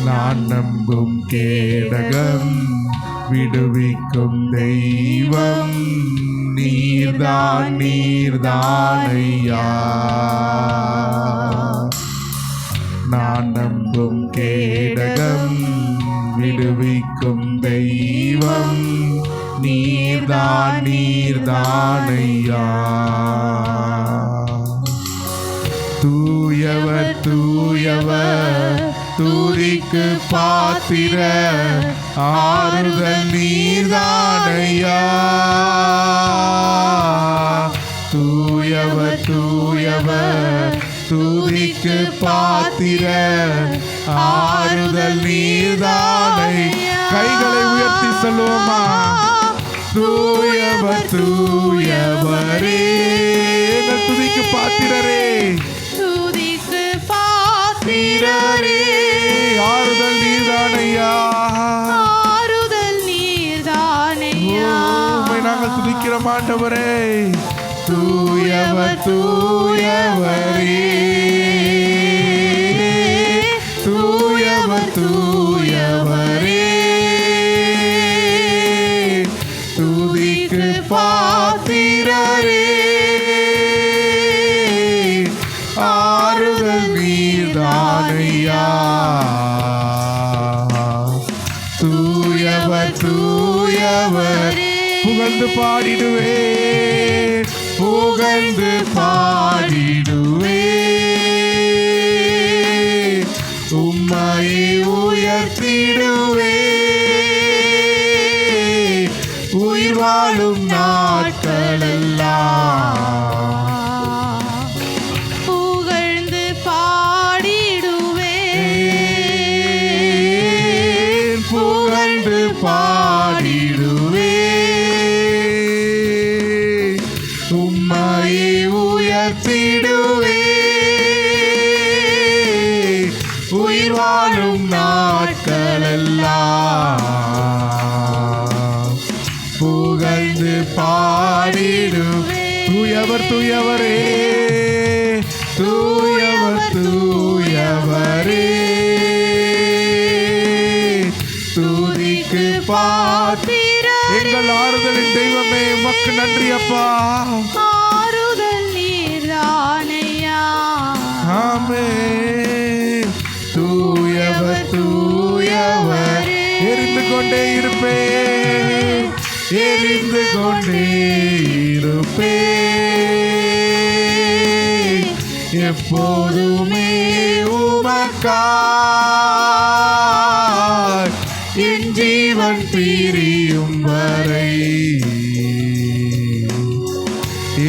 நான் நம்பும் கேடகம் விடுவிக்கும் தெய்வம் நீர்தான், நீர்தான் ஐயா. நான் நம்பும் கேடகம் விடுவிக்கும் தெய்வம் நீர்தானையா. தூயவர் தூயவர் துதிக்கு பாத்திர ஆறுதல் நீர்தானையா. தூயவர் தூயவர் துதிக்கு பாத்திர ஆறுதல் நீர்தானையா. கைகளை உயர்த்தி சொல்லுவோமா? தூயவர் தூயவரே, எங்கள் துதிக்கு பாத்திரரே, துதிக்கு பாத்திரரே, ஆறுதல் நீர்தானையா. ஆறுதல் நீர்தானையா. உம்மை நாங்கள் துதிக்கிறோம் ஆண்டவரே. தூயவர் தூயவரே, தூயவர் தூயவரே, துதிக்கு பாத்திரரே, ஆறுதல் நீர்தானையா. தூயவர் தூயவர் புகழ்ந்து பாடிடுவே, புகழ்ந்து பாடிடுவே, உம்மை உயர்த்திடுவே, உயிர் வாழும் நாட்களெல்லாம் புகழ்ந்து பாடிடுவே, புகழ்ந்து பாடிடுவே, உம்மை உயர்த்திடுவே, உயிர் வாழும் நாட்களெல்லாம் புகழ்ந்து பாடிடுவே. தூயவர் தூயவரே, தூயவர் தூயவரே, துதிக்கு பாத்திரரே, எங்கள் ஆறுதலின் தெய்வமே, உமக்கு நன்றி அப்பா. ஆறுதல் நீர்தானையா. ஆமென். தூயவர் தூயவர், எரிந்து கொண்டே இருப்பேன், எரிந்து கொண்டே இருப்பேன், எப்போதுமே உமக்காய் என் ஜீவன் பிரியும் வரை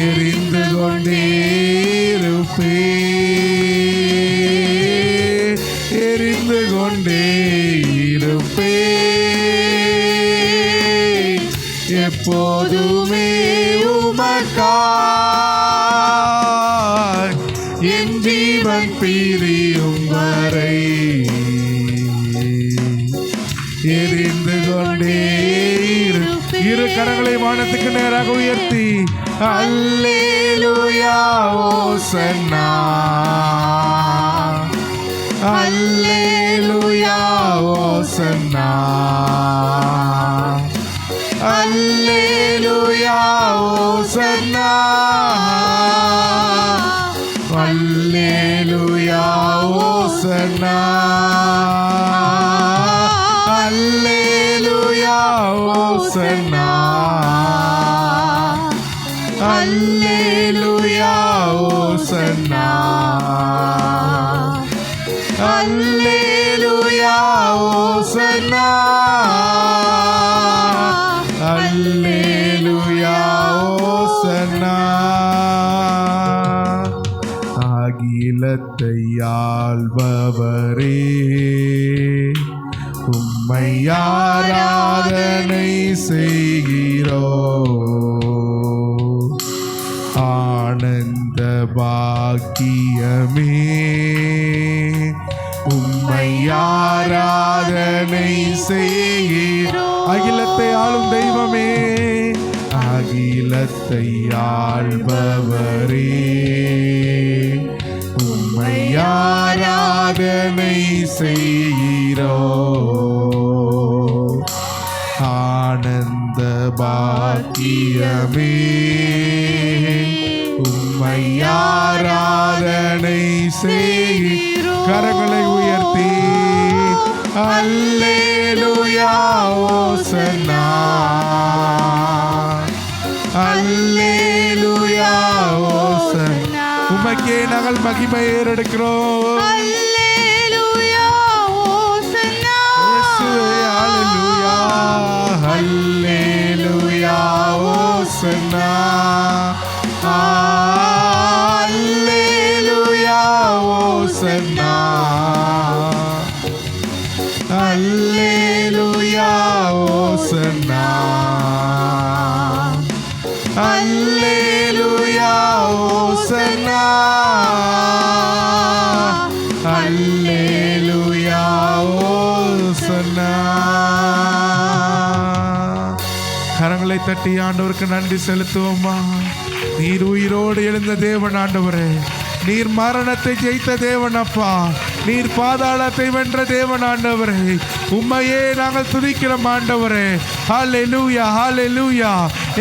எரிந்து கொண்டே இருப்பேன், எரிந்து கொண்டே இருப்பேன், எப்போதுமே உமக்காய் என் ஜீவன் பிரியும் வரை எரிந்து கொண்டே இருப்பேன். இரு கரங்களை வானத்துக்கு நேராக உயர்த்தி அல்லேலூயா ஓசன்னா, அல்லேலூயா ஓசன்னா, அல்லேலூயா ஓசன்னா, அல்லேலூயா ஓசன்னா, அல்லேலூயா ஓசன்னா, அல்லேலூயா ஓசன்னா, அல்லேலூயா ஓசன்னா, அல்லேலூயா ஓசன்னா. அகிலத்தை ஆள்பவரே, உம்மை ஆராதனை செய்கிறோ, ஆனந்த பாக்கியமே, உம்மை ஆராதனை செய்கிறோ. அகிலத்தை ஆளும் தெய்வமே, அகிலத்தை ஆள்பவரே, உம்மை ஆராதனை செய்கிறோ, ஆனந்த பாக்கியமே, உம்மை ஆராதனை செய்கிறோ. கரங்களை உயர்த்தி அல்லேலூயா ஓசன்னா அல்லேலூயா ஓசன்னா. உமக்கே நாங்கள் மகிமை ஏறெடுக்கிறோம். அல்லேலூயா ஓசன்னா. இயேசுவே அல்லேலூயா அல்லேலூயா ஓசன்னா அல்லேலூயா ஓசன்னா அல்லேலூயா ஓசன்னா அல்லேலூயா ஓசன்னா அல்லேலூயா ஓசன்னா. கரங்களை தட்டி ஆண்டவருக்கு நன்றி செலுத்துவோமா. நீர் உயிரோடு எழுந்த தேவன் ஆண்டவரே. நீர் மரணத்தை ஜெயித்த தேவன் அப்பா. நீர் பாதாளத்தை வென்ற தேவன் ஆண்டவரே. உம்மையே நாங்கள் துதிக்கிறோம் ஆண்டவரே. ஹல்லேலூயா ஹல்லேலூயா.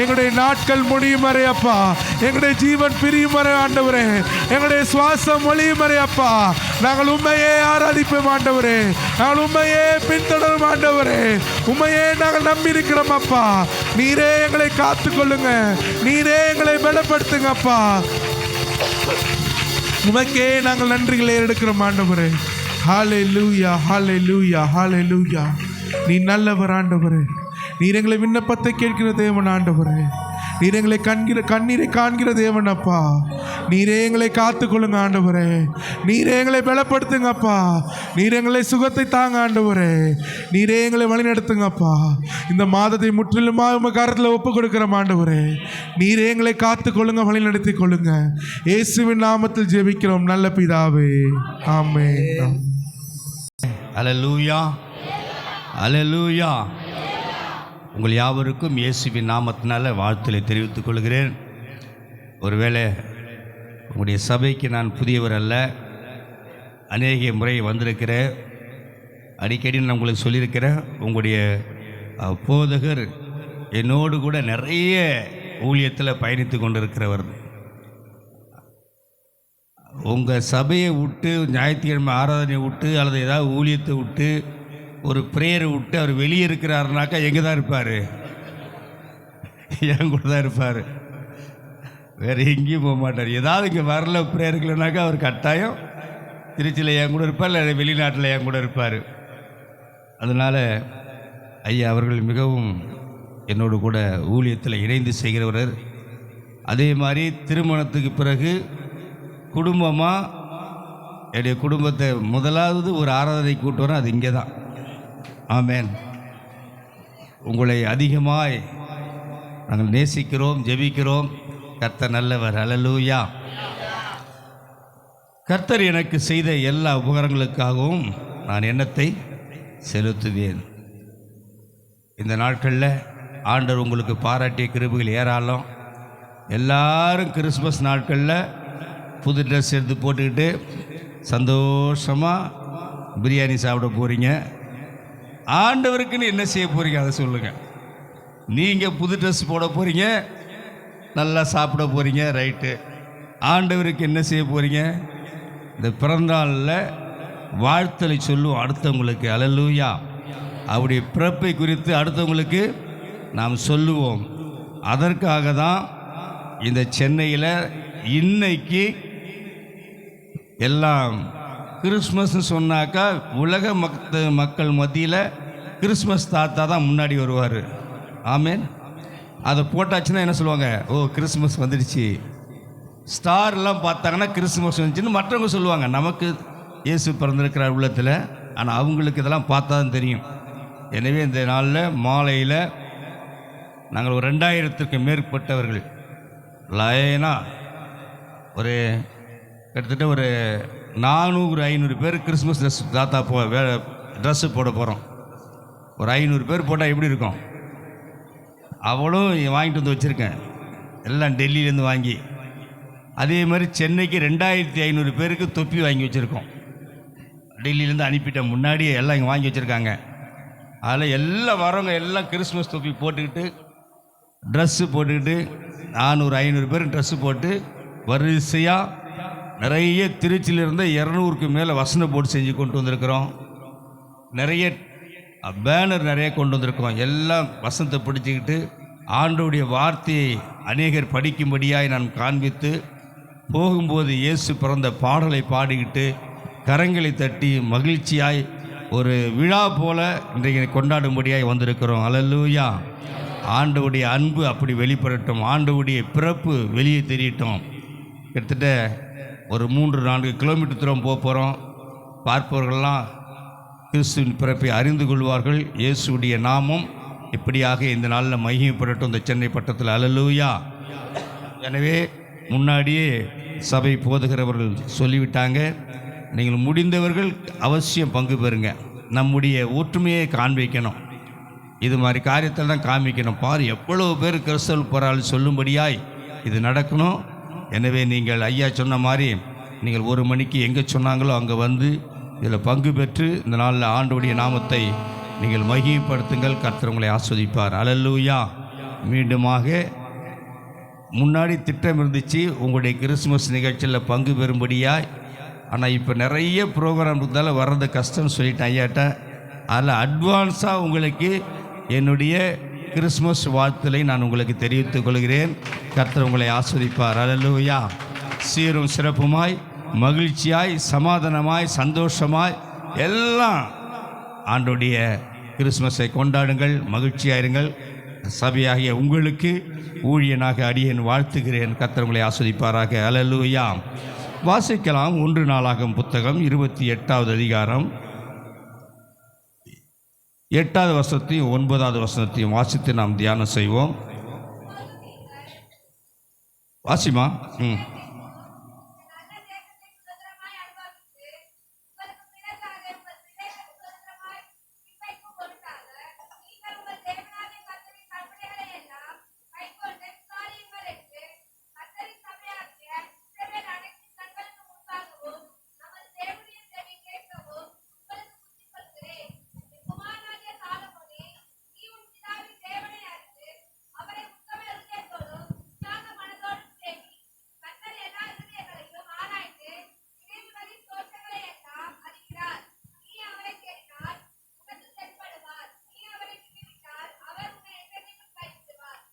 எங்களுடைய நாட்கள் முடியும் வரை அப்பா, எங்களுடைய ஜீவன் பிரியும் வரை ஆண்டவரே, எங்களுடைய சுவாசம் ஒளியும் வரை அப்பா, நாங்கள் உண்மையே ஆராதிப்போம் ஆண்டவரே. நாங்கள் உண்மையே பின்தொடரும் ஆண்டவரே. உண்மையே நாங்கள் நம்பி இருக்கிறோம் அப்பா. நீரே எங்களை காத்துக்கொள்ளுங்க. நீரே எங்களை பலப்படுத்துங்க அப்பா. உமக்கே நாங்கள் நன்றிகளை எடுக்கிறோம் ஆண்டவரே. ஹல்லேலூயா ஹல்லேலூயா ஹல்லேலூயா. நீ நல்லவர் ஆண்டவரே. நீர் எங்களை விண்ணப்பத்தை கேட்கிற தேவன் ஆண்டவரே. நீர் எங்களை கண்ணீரை காண்கிற தேவன் அப்பா. நீரே எங்களை காத்துக்கொள்ளுங்க ஆண்டவரே. நீரே எங்களை பலப்படுத்துங்கப்பா. நீர் எங்களை சுகத்தை தாங்க ஆண்டவரே. நீரே எங்களை வழிநடத்துங்கப்பா. இந்த மாதத்தை முற்றிலுமாக உங்கள் கரத்தில் ஒப்பு கொடுக்குறோம் ஆண்டவரே. நீரே எங்களை காத்துக்கொள்ளுங்க, வழிநடத்தி கொள்ளுங்க. இயேசுவின் நாமத்தில் ஜெபிக்கிறோம் நல்ல பிதாவே, ஆமென். அல்லேலூயா அல்லேலூயா. உங்கள் யாவருக்கும் இயேசுவின் நாமத்தினால வாழ்த்துக்களை தெரிவித்துக் கொள்கிறேன். ஒருவேளை உங்களுடைய சபைக்கு நான் புதியவர் அல்ல, அநேக முறை வந்திருக்கிறேன். அடிக்கடி நான் உங்களுக்கு சொல்லியிருக்கிறேன். உங்களுடைய போதகர் என்னோடு கூட நிறைய ஊழியத்தில் பயணித்து கொண்டிருக்கிறவர். உங்கள் சபையை விட்டு, ஞாயிற்றுக்கிழமை ஆராதனையை விட்டு, அல்லது ஏதாவது ஊழியத்தை விட்டு, ஒரு ப்ரேயரை விட்டு அவர் வெளியே இருக்கிறாருனாக்கா எங்கே தான் இருப்பார்? என் கூட தான் இருப்பார். வேறு எங்கேயும் போக மாட்டார். ஏதாவது இங்கே வரல ப்ரேயருக்குலனாக்கா அவர் கட்டாயம் திருச்சியில் என் கூட இருப்பார், இல்லை வெளிநாட்டில் என் கூட இருப்பார். அதனால் ஐயா அவர்கள் மிகவும் என்னோடு கூட ஊழியத்தில் இணைந்து செய்கிறவர். அதே மாதிரி திருமணத்துக்கு பிறகு குடும்பமாக என்னுடைய குடும்பத்தை முதலாவது ஒரு ஆராதனை கூட்டு வரேன், அது இங்கே தான். ஆமென். உங்களை அதிகமாய் நாங்கள் நேசிக்கிறோம், ஜெபிக்கிறோம். கர்த்தர் நல்லவர். அல்லேலூயா. கர்த்தர் எனக்கு செய்த எல்லா உபகாரங்களுக்காகவும் நான் எண்ணத்தை செலுத்துவேன். இந்த நாட்களில் ஆண்டவர் உங்களுக்கு பாராட்டிய கிருபைகள் ஏராளம். எல்லாரும் கிறிஸ்மஸ் நாட்களில் புது ட்ரெஸ் எடுத்து போட்டுக்கிட்டு சந்தோஷமாக பிரியாணி சாப்பிட போகிறீங்க. ஆண்டவருக்குன்னு என்ன செய்ய போகிறீங்க அதை சொல்லுங்கள். நீங்கள் புது ட்ரெஸ் போட போகிறீங்க, நல்லா சாப்பிட போகிறீங்க, ரைட்டு. ஆண்டவருக்கு என்ன செய்ய போகிறீங்க? இந்த பிறந்தநாளில் வாழ்த்தலை சொல்லுவோம் அடுத்தவங்களுக்கு. அல்லேலூயா. அவருடைய பிறப்பை குறித்து அடுத்தவங்களுக்கு நாம் சொல்லுவோம். அதற்காக தான் இந்த சென்னையில் இன்னைக்கு எல்லாம் கிறிஸ்மஸ்ன்னு சொன்னாக்கா உலக மக்கள் மத்தியில் கிறிஸ்மஸ் தாத்தா தான் முன்னாடி வருவார். ஆமென். அதை போட்டாச்சுன்னா என்ன சொல்லுவாங்க? ஓ கிறிஸ்மஸ் வந்துடுச்சு. ஸ்டார்லாம் பார்த்தாங்கன்னா கிறிஸ்மஸ் வந்துச்சுன்னு மற்றவங்க சொல்லுவாங்க. நமக்கு இயேசு பிறந்திருக்கிறார் உள்ளத்தில், ஆனால் அவங்களுக்கு இதெல்லாம் பார்த்தா தான் தெரியும். எனவே இந்த நாளில் மாலையில் நாங்கள் ஒரு 2000க்கு மேற்பட்டவர்கள் லைனாக ஒரு கிட்டத்தட்ட ஒரு 400-500 பேர் கிறிஸ்மஸ் ட்ரெஸ் தாத்தா ட்ரெஸ்ஸு போட போகிறோம். ஒரு 500 பேர் போட்டால் எப்படி இருக்கும்? அவளும் வாங்கிட்டு வந்து வச்சுருக்கேன், எல்லாம் டெல்லியிலேருந்து வாங்கி. அதே மாதிரி சென்னைக்கு 2500 பேருக்கு தொப்பி வாங்கி வச்சுருக்கோம். டெல்லியிலேருந்து அனுப்பிட்டேன், முன்னாடியே எல்லாம் இங்கே வாங்கி வச்சுருக்காங்க. அதில் எல்லாம் வரவங்க எல்லாம் கிறிஸ்மஸ் தொப்பி போட்டுக்கிட்டு ட்ரெஸ்ஸு போட்டுக்கிட்டு 400-500 பேர் ட்ரெஸ்ஸு போட்டு வரிசையாக நிறைய திருச்சியிலிருந்து 200க்கு மேலே வசன போட்டு செஞ்சு கொண்டு வந்திருக்கிறோம். நிறைய பேனர் நிறைய கொண்டு வந்திருக்கோம். எல்லாம் வசனத்தை பிடிச்சிக்கிட்டு ஆண்டவருடைய வார்த்தையை அநேகர் படிக்கும்படியாய் நான் காண்பித்து போகும்போது இயேசு பிறந்த பாடலை பாடிக்கிட்டு கரங்களை தட்டி மகிழ்ச்சியாய் ஒரு விழா போல இன்றைக்கு கொண்டாடும்படியாய் வந்திருக்கிறோம். அல்லேலூயா. ஆண்டவருடைய அன்பு அப்படி வெளிப்படட்டும், ஆண்டவருடைய பிறப்பு வெளியே தெரியட்டும். கிட்டத்தட்ட ஒரு 3-4 கிலோமீட்டர் தூரம் போகிறோம். பார்ப்பவர்கள்லாம் கிறிஸ்துவின் பிறப்பை அறிந்து கொள்வார்கள். இயேசுடைய நாமம் இப்படியாக இந்த நாளில் மகிமைப்படட்டும் இந்த சென்னை பட்டத்தில். அல்லேலூயா. எனவே முன்னாடியே சபை போதுகிறவர்கள் சொல்லிவிட்டாங்க, நீங்கள் முடிந்தவர்கள் அவசியம் பங்கு பெறுங்க. நம்முடைய ஒற்றுமையை காண்பிக்கணும். இது மாதிரி காரியத்தில் தான் காமிக்கணும். பாரு எவ்வளவு பேர் கிறிஸ்தவ போராளி சொல்லும்படியாய் இது நடக்கணும். எனவே நீங்கள் ஐயா சொன்ன மாதிரி நீங்கள் 1 மணிக்கு எங்கே சொன்னாங்களோ அங்கே வந்து இதில் பங்கு பெற்று இந்த நாளில் ஆண்டவருடைய நாமத்தை நீங்கள் மகிமைப்படுத்துங்கள். கர்த்தர் உங்களை ஆஸ்வதிப்பார். அல்லேலூயா. மீண்டுமாக முன்னாடி திட்டம் இருந்துச்சு உங்களுடைய கிறிஸ்துமஸ் நிகழ்ச்சியில் பங்கு பெறும்படியாய். ஆனால் இப்போ நிறைய ப்ரோக்ராம் இருந்தாலும் வர்றது கஷ்டம்னு சொல்லிட்டேன் ஐயாட்ட. அதில் அட்வான்ஸாக உங்களுக்கு என்னுடைய கிறிஸ்மஸ் வாழ்த்துக்களை நான் உங்களுக்கு தெரிவித்துக் கொள்கிறேன். கர்த்தர் உங்களை ஆஸ்வதிப்பார். அல்லேலூயா. சீரும் சிறப்புமாய் மகிழ்ச்சியாய் சமாதானமாய் சந்தோஷமாய் எல்லாம் ஆண்டோடைய கிறிஸ்மஸை கொண்டாடுங்கள், மகிழ்ச்சியாயிருங்கள். சபையாகிய உங்களுக்கு ஊழியனாக அடியேன் வாழ்த்துகிறேன். கர்த்தர் உங்களை ஆஸ்வதிப்பாராக. அல்லேலூயா. வாசிக்கலாம் 1 நாளாகமம் புத்தகம் 28வது அதிகாரம் 8வது வசனத்தையும் 9வது வசனத்தையும் வாசித்து நாம் தியானம் செய்வோம். வாசிமா.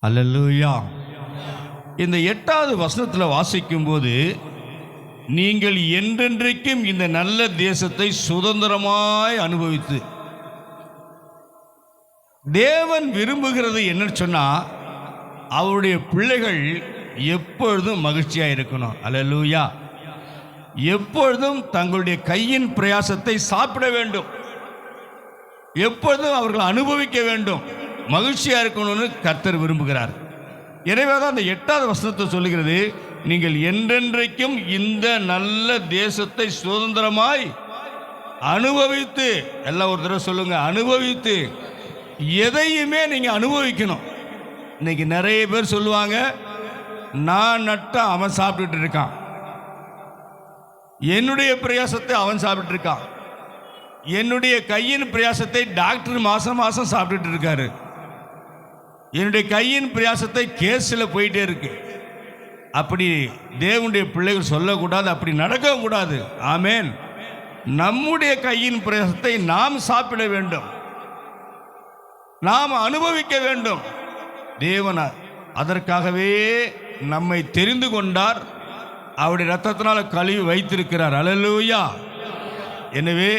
அல்லேலூயா. இந்த 8வது வசனத்தில் வாசிக்கும்போது, நீங்கள் என்றென்றைக்கும் இந்த நல்ல தேசத்தை சுதந்திரமாய் அனுபவித்து, தேவன் விரும்புகிறது என்னன்னு சொன்னால் அவருடைய பிள்ளைகள் எப்பொழுதும் மகிழ்ச்சியாக இருக்கணும். அல்லேலூயா. எப்பொழுதும் தங்களுடைய கையின் பிரயாசத்தை சாப்பிட வேண்டும், எப்பொழுதும் அவர்கள் அனுபவிக்க வேண்டும், மகிழ்ச்சியாக இருக்கணும்னு கர்த்தர் விரும்புகிறார். எனவே தான் அந்த 8வது வசனத்தை சொல்லுகிறது, நீங்கள் என்றென்றைக்கும் இந்த நல்ல தேசத்தை சுதந்திரமாய் அனுபவித்து. எல்லாம் ஒரு தடவை சொல்லுங்க, அனுபவித்து. எதையுமே நீங்கள் அனுபவிக்கணும். இன்னைக்கு நிறைய பேர் சொல்லுவாங்க, நான் நட்டா அவன் சாப்பிட்டுட்டு இருக்கான், என்னுடைய பிரயாசத்தை அவன் சாப்பிட்டு இருக்கான், என்னுடைய கையின் பிரயாசத்தை டாக்டர் மாதம் மாதம் சாப்பிட்டுட்டு இருக்காரு, என்னுடைய கையின் பிரயாசத்தை கேஸில் போயிட்டே இருக்கு. அப்படி தேவனுடைய பிள்ளைகள் சொல்லக்கூடாது, அப்படி நடக்கவும் கூடாது. ஆமேன். நம்முடைய கையின் பிரயாசத்தை நாம் சாப்பிட வேண்டும், நாம் அனுபவிக்க வேண்டும். தேவன் அதற்காகவே நம்மை தெரிந்து கொண்டார், அவருடைய இரத்தத்தினால் கழுவி வைத்திருக்கிறார். அல்லேலூயா. எனவே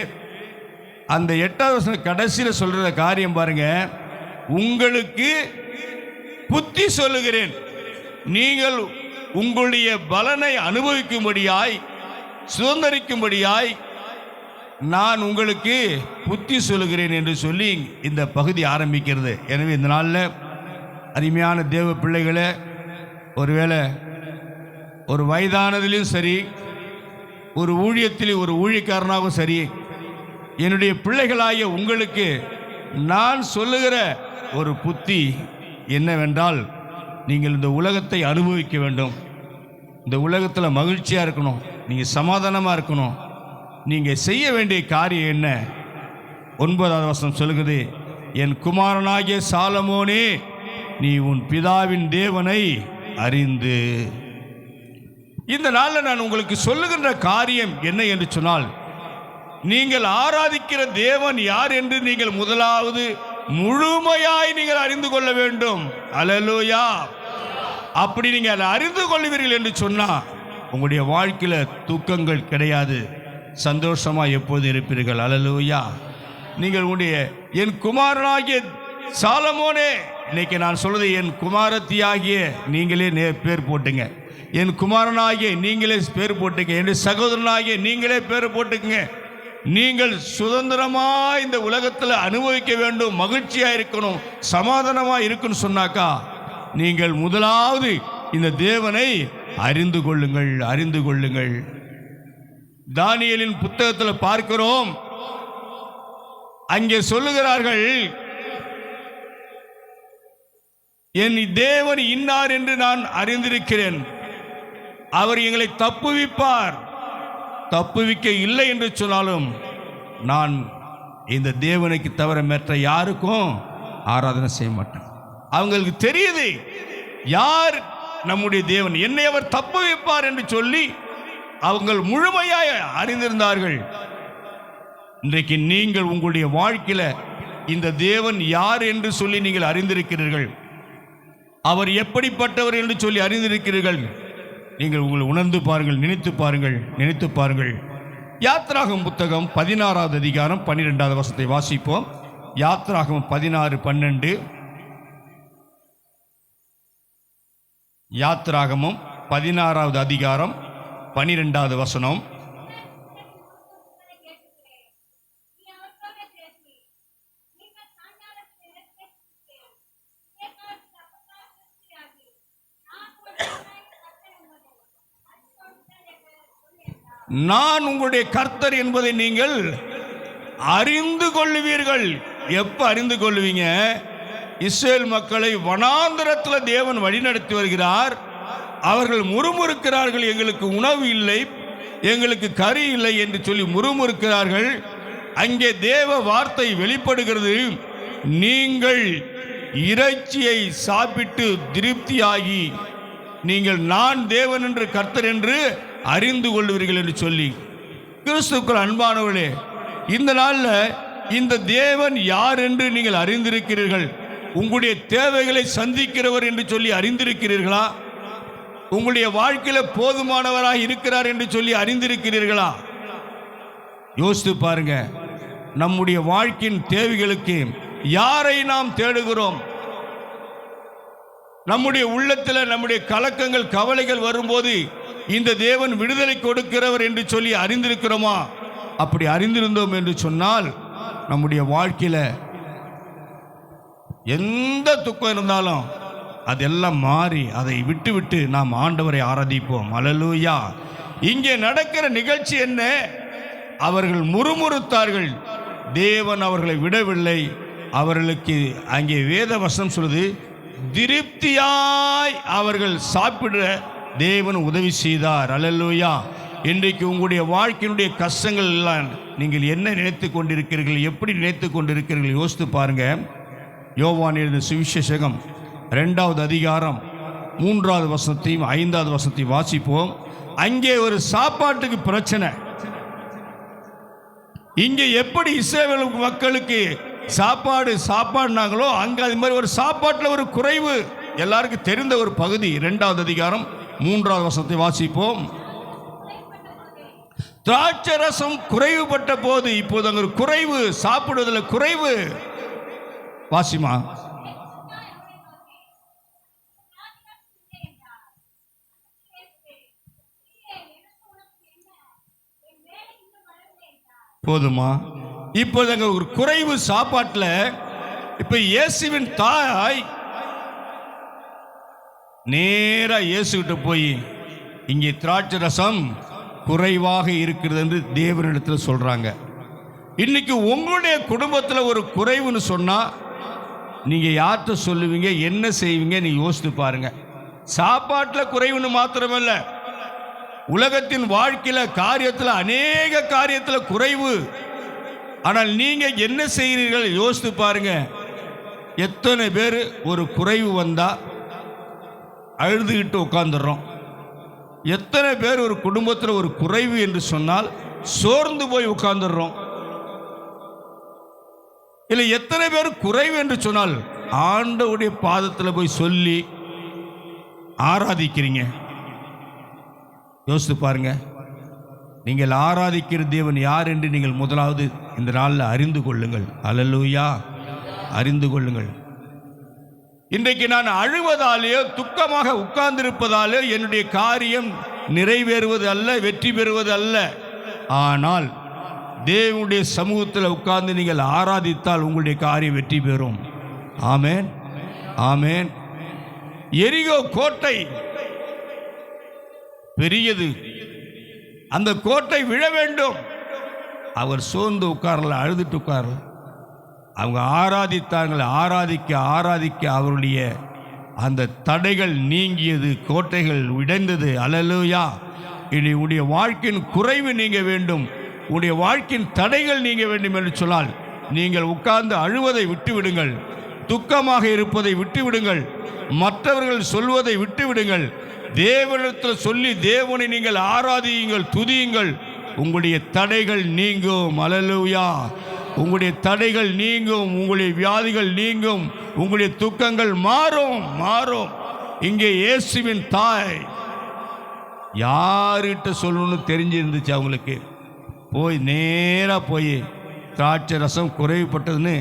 அந்த 8வது வசனம் கடைசியில் சொல்கிற காரியம் பாருங்க, உங்களுக்கு புத்தி சொல்லுகிறேன், நீங்கள் உங்களுடைய பலனை அனுபவிக்கும்படியாய் சுதந்திரிக்கும்படியாய் நான் உங்களுக்கு புத்தி சொல்லுகிறேன் என்று சொல்லி இந்த பகுதி ஆரம்பிக்கிறது. எனவே இந்த நாளில் அருமையான தேவ பிள்ளைகளை, ஒருவேளை ஒரு வயதானதிலும் சரி, ஒரு ஊழியத்திலும் ஒரு ஊழியக்காரனாகவும் சரி, என்னுடைய பிள்ளைகளாகிய உங்களுக்கு நான் சொல்லுகிற ஒரு புத்தி என்னவென்றால், நீங்கள் இந்த உலகத்தை அனுபவிக்க வேண்டும், இந்த உலகத்தில் மகிழ்ச்சியாக இருக்கணும், நீங்கள் சமாதானமாக இருக்கணும். நீங்கள் செய்ய வேண்டிய காரியம் என்ன? 9வது வசனம் சொல்லுகிறது, என் குமாரனாகிய சாலமோனே, நீ உன் பிதாவின் தேவனை அறிந்து. இந்த நாளில் நான் உங்களுக்கு சொல்லுகின்ற காரியம் என்ன என்று சொன்னால், நீங்கள் ஆராதிக்கிற தேவன் யார் என்று நீங்கள் முதலாவது முழுமையாய் நீங்கள் அறிந்து கொள்ள வேண்டும். அல்லேலூயா. அப்படி நீங்கள் அதை அறிந்து கொள்வீர்கள் என்று சொன்னா உங்களுடைய வாழ்க்கையில துக்கங்கள் கிடையாது, சந்தோஷமா எப்போது இருப்பீர்கள். அல்லேலூயா. நீங்கள் உங்களுடைய என் குமாரனாகிய சாலமோனே, இன்னைக்கு நான் சொல்றது என் குமாரத்தியாகிய நீங்களே பேர் போட்டுங்க, என் குமாரனாகிய நீங்களே பேர் போட்டுங்க, என் சகோதரனாகிய நீங்களே பேர் போட்டுங்க. நீங்கள் சுதந்திரமாக இந்த உலகத்தில் அனுபவிக்க வேண்டும், மகிழ்ச்சியாக இருக்கணும், சமாதானமாக இருக்குன்னு சொன்னாக்கா நீங்கள் முதலாவது இந்த தேவனை அறிந்து கொள்ளுங்கள், அறிந்து கொள்ளுங்கள். தானியேலின் புத்தகத்தில் பார்க்கிறோம், அங்கே சொல்லுகிறார்கள், என் தேவன் இன்னார் என்று நான் அறிந்திருக்கிறேன், அவர் எங்களை தப்புவிப்பார், தப்புவிக்க இல்லை என்று சொன்னாலும் நான் இந்த தேவனுக்கு தவிர மற்ற யாருக்கும் ஆராதனை செய்ய மாட்டேன். அவங்களுக்கு தெரியுது யார் நம்முடைய தேவன், என்னை அவர் தப்புவிப்பார் என்று சொல்லி அவங்க முழுமையாய் அறிந்திருந்தார்கள். இன்றைக்கு நீங்கள் உங்களுடைய வாழ்க்கையில இந்த தேவன் யார் என்று சொல்லி நீங்கள் அறிந்திருக்கிறீர்கள், அவர் எப்படிப்பட்டவர் என்று சொல்லி அறிந்திருக்கிறீர்கள். நீங்கள் உங்களை உணர்ந்து பாருங்கள், நினைத்து பாருங்கள், நினைத்து பாருங்கள். யாத்ராகமம் புத்தகம் 16வது அதிகாரம் 12வது வசனத்தை வாசிப்போம். யாத்ராகமம் 16:12. யாத்ராகமம் 16வது அதிகாரம் 12வது வசனம். நான் உங்களுடைய கர்த்தர் என்பதை நீங்கள் அறிந்து கொள்ளுவீர்கள். எப்ப அறிந்து கொள்வீங்க? இஸ்ரேல் மக்களை வனாந்தரத்தில் தேவன் வழிநடத்தி வருகிறார். அவர்கள் முறுமுறுக்கிறார்கள், எங்களுக்கு உணவு இல்லை, எங்களுக்கு கறி இல்லை என்று சொல்லி முறுமுறுக்கிறார்கள். அங்கே தேவ வார்த்தை வெளிப்படுகிறது, நீங்கள் இறைச்சியை சாப்பிட்டு திருப்தியாகி நீங்கள் நான் தேவன் என்று கர்த்தர் என்று அறிந்து கொள்வீர்கள் என்று சொல்லி. கிறிஸ்துவுக்குள் அன்பானவர்களே, இந்த நாளில் இந்த தேவன் யார் என்று நீங்கள் அறிந்திருக்கிறீர்கள். உங்களுடைய தேவைகளை சந்திக்கிறவர் என்று சொல்லி அறிந்திருக்கிறீர்களா? உங்களுடைய வாழ்க்கையில் போதுமானவராக இருக்கிறார் என்று சொல்லி அறிந்திருக்கிறீர்களா? யோசித்து பாருங்க. நம்முடைய வாழ்க்கையின் தேவைகளுக்கு யாரை நாம் தேடுகிறோம்? நம்முடைய உள்ளத்தில் நம்முடைய கலக்கங்கள் கவலைகள் வரும்போது இந்த தேவன் விடுதலை கொடுக்கிறவர் என்று சொல்லி அறிந்திருக்கிறோமா? அப்படி அறிந்திருந்தோம் என்று சொன்னால் நம்முடைய வாழ்க்கையில் எந்த துக்கம் இருந்தாலும் அதெல்லாம் மாறி அதை விட்டு விட்டு நாம் ஆண்டவரை ஆராதிப்போம். அல்லேலூயா. இங்கே நடக்கிற நிகழ்ச்சி என்ன? அவர்கள் முறுமுறுத்தார்கள், தேவன் அவர்களை விடவில்லை. அவர்களுக்கு அங்கே வேத வசனம் சொல்லுது, திருப்தியாய் அவர்கள் சாப்பிட தேவன் உதவி செய்தார். அல்லேலூயா. இன்றைக்கு உங்களுடைய வாழ்க்கையினுடைய கஷ்டங்கள் எல்லாம் நீங்கள் என்ன நினைத்து கொண்டிருக்கிறீர்கள், எப்படி நினைத்து கொண்டிருக்கிறீர்கள் யோசித்து பாருங்க. யோவான் எழுதின சுவிசேஷம் 2வது அதிகாரம் 3வது வசனத்தையும் 5வது வசனத்தையும் வாசிப்போம். அங்கே ஒரு சாப்பாட்டுக்கு பிரச்சனை. இங்கே எப்படி இஸ்ரவேல் மக்களுக்கு சாப்பாடுனாங்களோ அங்கே அது மாதிரி ஒரு சாப்பாட்டில் ஒரு குறைவு எல்லாருக்கும் தெரிந்த ஒரு பகுதி. 2வது அதிகாரம் 3வது வசனத்தை வாசிப்போம். திராட்சை ரசம் குறைவுபட்ட போது, இப்போது அங்கே ஒரு குறைவு, சாப்பிடுவதில் குறைவு. வாசிமா. போதுமா? இப்போது அங்கே ஒரு குறைவு சாப்பாட்டில். இப்போ இயேசுவின் தாய் நேராக இயேசுகிட்ட போய் இங்கே திராட்சை ரசம் குறைவாக இருக்கிறது என்று தேவனிடத்தில் சொல்கிறாங்க. இன்னைக்கு உங்களுடைய குடும்பத்தில் ஒரு குறைவுன்னு சொன்னால் நீங்கள் யார்கிட்ட சொல்லுவீங்க, என்ன செய்வீங்க? நீங்கள் யோசித்து பாருங்கள். சாப்பாட்டில் குறைவுன்னு மாத்திரமல்ல, உலகத்தின் வாழ்க்கையில் காரியத்தில் அநேக காரியத்தில் குறைவு. ஆனால் நீங்கள் என்ன செய்கிறீர்கள் யோசித்து பாருங்க. எத்தனை பேர் ஒரு குறைவு வந்தால் அழுதுகிட்டு உட்காந்துடுறோம்? எத்தனை பேர் ஒரு குடும்பத்தில் ஒரு குறைவு என்று சொன்னால் சோர்ந்து போய் உட்கார்ந்துடுறோம். இல்லை எத்தனை பேர் குறைவு என்று சொன்னால் ஆண்டவருடைய பாதத்தில் போய் சொல்லி ஆராதிக்கிறீங்க? யோசித்து பாருங்க. நீங்கள் ஆராதிக்கிற தேவன் யார் என்று நீங்கள் முதலாவது இந்த நாளில் அறிந்து கொள்ளுங்கள். அல்லேலூயா, அறிந்து கொள்ளுங்கள். இன்றைக்கு நான் அழுவதாலேயோ துக்கமாக உட்கார்ந்திருப்பதாலேயோ என்னுடைய காரியம் நிறைவேறுவது அல்ல, வெற்றி பெறுவது அல்ல. ஆனால் தேவனுடைய சமூகத்தில் உட்கார்ந்து நீங்கள் ஆராதித்தால் உங்களுடைய காரியம் வெற்றி பெறும். ஆமேன், ஆமேன். எரிகோ கோட்டை பெரியது, அந்த கோட்டை விழ வேண்டும். அவர் சோர்ந்து உட்காரல, அழுதுட்டு உட்காரல. அவங்க ஆராதித்தார்கள். ஆராதிக்க ஆராதிக்க அவருடைய அந்த தடைகள் நீங்கியது, கோட்டைகள் உடைந்தது. அல்லேலூயா. இனி உடைய வாழ்க்கையின் குறைவு நீங்க வேண்டும், உடைய வாழ்க்கையின் தடைகள் நீங்க வேண்டும் என்று சொன்னால் நீங்கள் உட்கார்ந்து அழுவதை விட்டு விடுங்கள், துக்கமாக இருப்பதை விட்டு விடுங்கள், மற்றவர்கள் சொல்வதை விட்டு விடுங்கள். தேவனிடத்தில் சொல்லி தேவனை நீங்கள் ஆராதியுங்கள், துதியுங்கள். உங்களுடைய தடைகள் நீங்கும். அல்லேலூயா. உங்களுடைய தடைகள் நீங்கும், உங்களுடைய வியாதிகள் நீங்கும், உங்களுடைய துக்கங்கள் மாறும் மாறும். இங்கே இயேசுவின் தாய் யார்கிட்ட சொல்லணும்னு தெரிஞ்சிருந்துச்சு அவங்களுக்கு. போய் நேராக போய் திராட்சை ரசம் குறைவுபட்டதுன்னு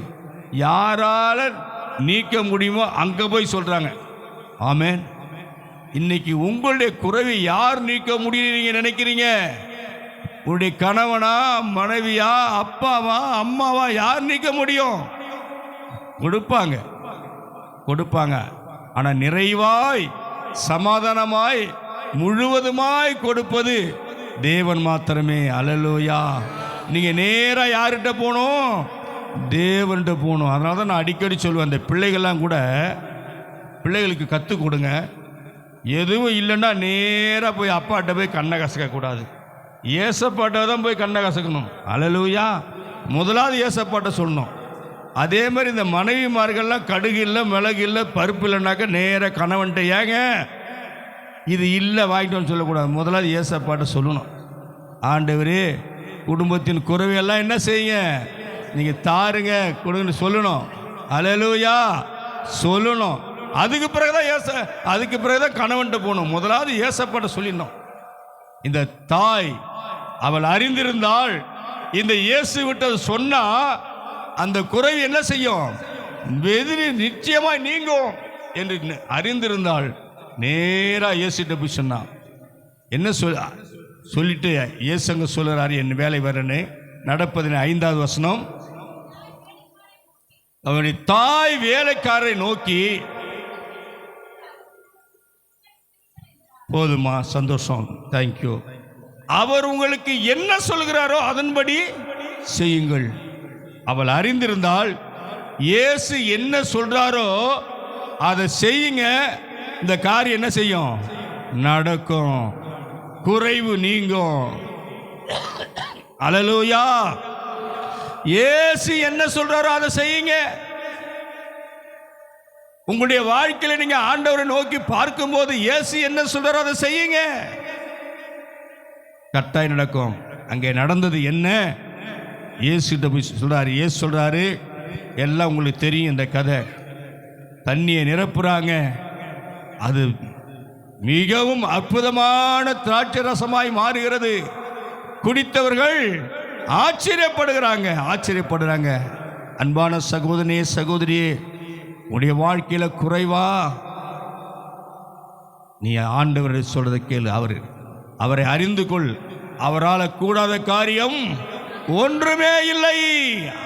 யாரால நீக்க முடியுமோ அங்கே போய் சொல்கிறாங்க. ஆமேன். இன்னைக்கு உங்களுடைய குறைவை யார் நீக்க முடியும் நீங்கள் நினைக்கிறீங்க? உங்களுடைய கணவனா, மனைவியா, அப்பாவா, அம்மாவா? யார் நீக்க முடியும்? கொடுப்பாங்க, கொடுப்பாங்க. ஆனால் நிறைவாய், சமாதானமாய், முழுவதுமாய் கொடுப்பது தேவன் மாத்திரமே. அல்லேலூயா. நீங்கள் நேராக யார்கிட்ட போகணும்? தேவன்கிட்ட போகணும். அதனால தான் நான் அடிக்கடி சொல்லுவேன், அந்த பிள்ளைகள்லாம் கூட பிள்ளைகளுக்கு கற்றுக் கொடுங்க. எதுவும் இல்லைன்னா நேராக போய் அப்பாட்ட போய் கண்ணை கசக்கக்கூடாது, ஏசப்பாட்ட தான் போய் கண்ணை கசக்கணும். அல்லேலூயா. முதலாவது ஏசப்பாட்ட சொல்லணும். அதே மாதிரி இந்த மனைவிமார்கள்லாம் கடுகு இல்லை, மிளகு இல்லை, பருப்பு இல்லைனாக்கா நேராக கணவன்ட்ட ஏங்க இது இல்லை வாங்கிட்டோன்னு சொல்லக்கூடாது, முதலாவது ஏசப்பாட்ட சொல்லணும். ஆண்டவரே குடும்பத்தின் குறைவையெல்லாம் என்ன செய்யுங்க, நீங்கள் தாருங்க, கொடுங்கன்னு சொல்லணும். அல்லேலூயா சொல்லணும். அதுக்கு பிறகுதான் கணவன்ட்ட போகணும். முதலாவது ஏசப்பாட்ட சொல்லிடணும். இந்த தாய் அவள் அறிந்திருந்தால், இந்த இயேசு விட்டது சொன்னா அந்த குறைவு என்ன செய்யும்? நிச்சயமாய் நீங்கும் என்று அறிந்திருந்தால் நேரா இயேசுட்ட போய் சொன்னான். என்ன சொல்லிட்டு இயேசுங்க சொல்லுறாரு, என் வேலை வரனே. நடப்பதின் 5வது வசனம். அவனுடைய தாய் வேலைக்காரரை நோக்கி, போதுமா, சந்தோஷம், தேங்க்யூ, அவர் உங்களுக்கு என்ன சொல்கிறாரோ அதன்படி செய்யுங்கள். அவள் அறிந்திருந்தால் இயேசு என்ன சொல்றாரோ அதை செய்யுங்க. இந்த காரியம் என்ன செய்யும்? நடக்கும், குறைவு நீங்கும். அல்லேலூயா. இயேசு என்ன சொல்றாரோ அதை செய்யுங்க. உங்களுடைய வாழ்க்கையில நீங்க ஆண்டவரை நோக்கி பார்க்கும்போது இயேசு என்ன சொல்றாரோ அதை செய்யுங்க, கட்டாயம் நடக்கும். அங்கே நடந்தது என்ன? இயேசுகிட்ட போய் சொல்றாரு. இயேசு சொல்றாரு, எல்லாம் உங்களுக்கு தெரியும் இந்த கதை. தண்ணியை நிரப்புறாங்க, அது மிகவும் அற்புதமான திராட்சை ரசமாய் மாறுகிறது. குடித்தவர்கள் ஆச்சரியப்படுறாங்க. அன்பான சகோதரனே, சகோதரியே, உடைய வாழ்க்கையில குறைவா? நீ ஆண்டவரை சொல்றதை கேளு. அவரை அறிந்து கொள். அவரால் கூடாத காரியம் ஒன்றுமே இல்லை,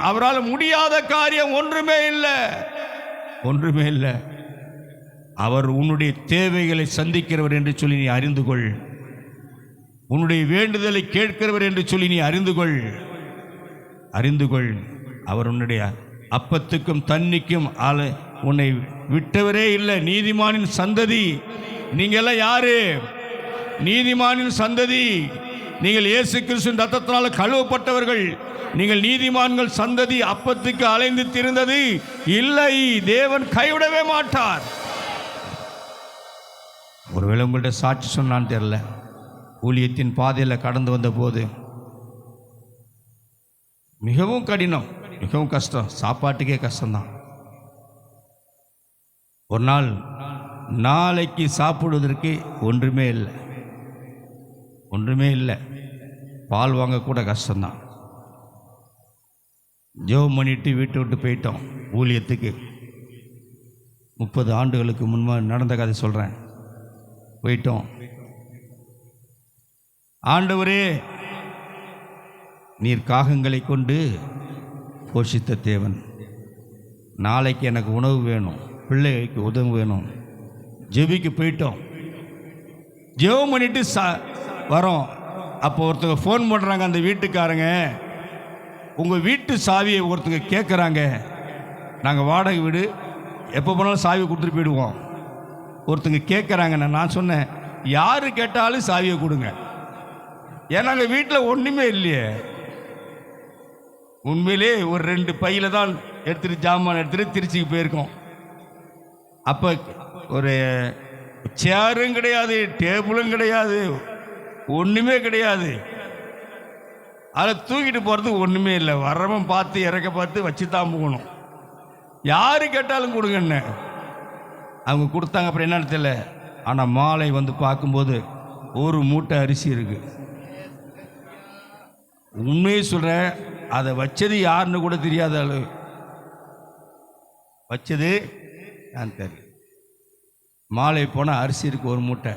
அவரால் முடியாத காரியம் ஒன்றுமே இல்லை. அவர் உன்னுடைய தேவைகளை சந்திக்கிறவர் என்று சொல்லி நீ அறிந்து கொள். உன்னுடைய வேண்டுதலை கேட்கிறவர் என்று சொல்லி நீ அறிந்து கொள். அவர் உன்னுடைய அப்பத்துக்கும் தண்ணிக்கும் உன்னை விட்டவரே இல்லை. நீதிமானின் சந்ததி. நீங்கள்லாம் யாரு? நீதிமானின் சந்ததி. நீங்கள் இயேசு கிறிஸ்துவின் ரத்தத்தினால் கழுவப்பட்டவர்கள். நீங்கள் நீதிமான்கள் சந்ததி. அப்பத்துக்கு அலைந்து திரிந்தது இல்லை, தேவன் கைவிடவே மாட்டார். ஒருவேளை உங்கள்கிட்ட சாட்சி சொன்னான்னு தெரியல. ஊழியத்தின் பாதையில் கடந்து வந்த போது மிகவும் கடினம், மிகவும் கஷ்டம். சாப்பாட்டுக்கே கஷ்டம்தான். ஒரு நாள் நாளைக்கு சாப்பிடுவதற்கு ஒன்றுமே இல்லை, ஒன்றுமே இல்லை. பால் வாங்க கூட கஷ்டம்தான். ஜெபம் பண்ணிட்டு வீட்டை விட்டு போயிட்டோம் ஊழியத்துக்கு. 30 ஆண்டுகளுக்கு முன்பாக நடந்த கதை சொல்கிறேன். போயிட்டோம். ஆண்டவரே, நீர் காகங்களை கொண்டு போஷித்த தேவன், நாளைக்கு எனக்கு உணவு வேணும், பிள்ளைக்கு உதவி வேணும். ஜெபிக்கு போயிட்டோம். ஜெபம் பண்ணிட்டு வரோம். அப்போ ஒருத்தங்க ஃபோன் பண்ணுறாங்க, அந்த வீட்டுக்காரங்க, உங்கள் வீட்டு சாவியை ஒருத்தங்க கேட்குறாங்க. நாங்கள் வாடகை வீடு, எப்போ போனாலும் சாவியை கொடுத்துட்டு போயிடுவோம். ஒருத்தங்க கேட்குறாங்க. நான் சொன்னேன், யார் கேட்டாலும் சாவியை கொடுங்க, ஏன்னா எங்கள் வீட்டில் ஒன்றுமே இல்லையே. உண்மையிலே ஒரு 2 பையில் தான் எடுத்துகிட்டு ஜாமான் எடுத்துகிட்டு திருச்சிக்கு போயிருக்கோம். அப்போ ஒரு சேரும் கிடையாது, டேபிளும் கிடையாது, ஒன்றுமே கிடையாது. அதை தூக்கிட்டு போகிறதுக்கு ஒன்றுமே இல்லை. வரவன் பார்த்து இறக்க பார்த்து வச்சு தான் போகணும். யார் கேட்டாலும் கொடுங்கன்னு அவங்க கொடுத்தாங்க. அப்புறம் என்னன்னு தெரியல. ஆனால் மாலை வந்து பார்க்கும்போது ஒரு மூட்டை அரிசி இருக்குது. உண்மையை சொல்கிறேன், அதை வச்சது யாருன்னு கூட தெரியாத அளவு வச்சது நான் தெரியும். மாலை போனால் அரிசி இருக்குது ஒரு மூட்டை.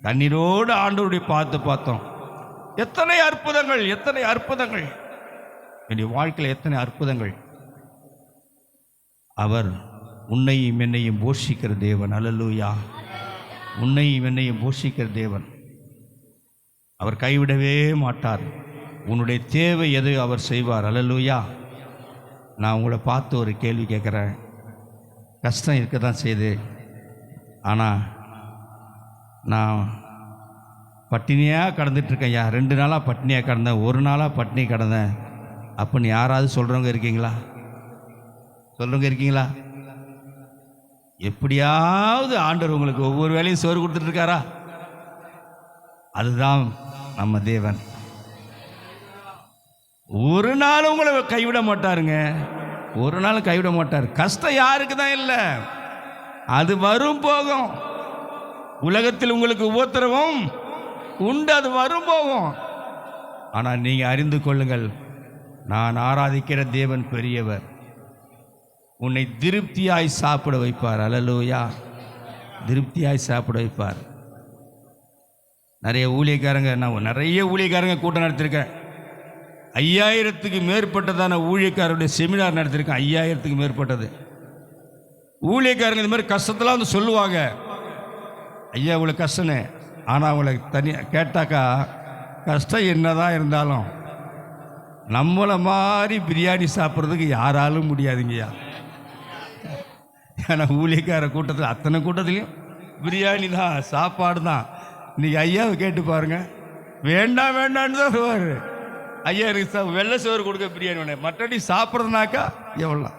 கண்ணீரோடு ஆண்டவருடைய பார்த்தோம். எத்தனை அற்புதங்கள், எத்தனை அற்புதங்கள் என்னுடைய வாழ்க்கையில், எத்தனை அற்புதங்கள். அவர் உன்னையும் என்னையும் போஷிக்கிற தேவன். அல்லேலூயா. உன்னையும் என்னையும் போஷிக்கிற தேவன். அவர் கைவிடவே மாட்டார். உன்னுடைய தேவை எது அவர் செய்வார். அல்லேலூயா. நான் உங்களை பார்த்து ஒரு கேள்வி கேட்குறேன். கஷ்டம் இருக்க தான் செய்யுது, ஆனால் நான் பட்டினியாக கடந்துட்டுருக்கேன். 2 நாளாக பட்டினியாக கடந்தேன், 1 நாளாக பட்டினி கடந்தேன் அப்படின்னு யாராவது சொல்கிறவங்க இருக்கீங்களா? சொல்கிறவங்க இருக்கீங்களா? எப்படியாவது ஆண்டவர் உங்களுக்கு ஒவ்வொரு வேலையும் சோறு கொடுத்துட்ருக்காரா? அதுதான் நம்ம தேவன். ஒரு நாள் உங்களை கைவிட மாட்டாருங்க, ஒரு நாள் கைவிட மாட்டார். கஷ்டம் யாருக்கு தான் இல்லை, அது வரும் போகும். உலகத்தில் உங்களுக்கு உபத்திரவம் உண்டு, அது வரும் போகும். ஆனால் நீங்கள் அறிந்து கொள்ளுங்கள், நான் ஆராதிக்கிற தேவன் பெரியவர். உன்னை திருப்தியாய் சாப்பிட வைப்பார். அல்லேலூயா. திருப்தியாய் சாப்பிட வைப்பார். நிறைய ஊழியக்காரங்க, நான் நிறைய ஊழியக்காரங்க கூட்டம் நடத்திருக்கேன். 5000க்கு மேற்பட்டதான ஊழியக்காரருடைய செமினார் நடத்திருக்கேன். 5000க்கு மேற்பட்டது ஊழியக்காரங்க இந்த மாதிரி கஷ்டத்தெல்லாம் வந்து சொல்லுவாங்க. ஐயா இவ்வளோ கஷ்டன்னு. ஆனால் அவங்கள தனியாக கேட்டாக்கா, கஷ்டம் என்னதான் இருந்தாலும் நம்மளை மாதிரி பிரியாணி சாப்பிட்றதுக்கு யாராலும் முடியாதுங்கய்யா. ஏன்னா ஊழியக்கார கூட்டத்தில், அத்தனை கூட்டத்துலேயும் பிரியாணி தான், சாப்பாடு தான். இன்றைக்கி ஐயாவை கேட்டு பாருங்கள், வேண்டாம் வேண்டான்னு தான் வருவார். ஐயா எனக்கு வெள்ளை சோறு கொடுக்க பிரியாணி வேணும், மற்றபடி சாப்பிட்றதுனாக்கா எவ்வளோ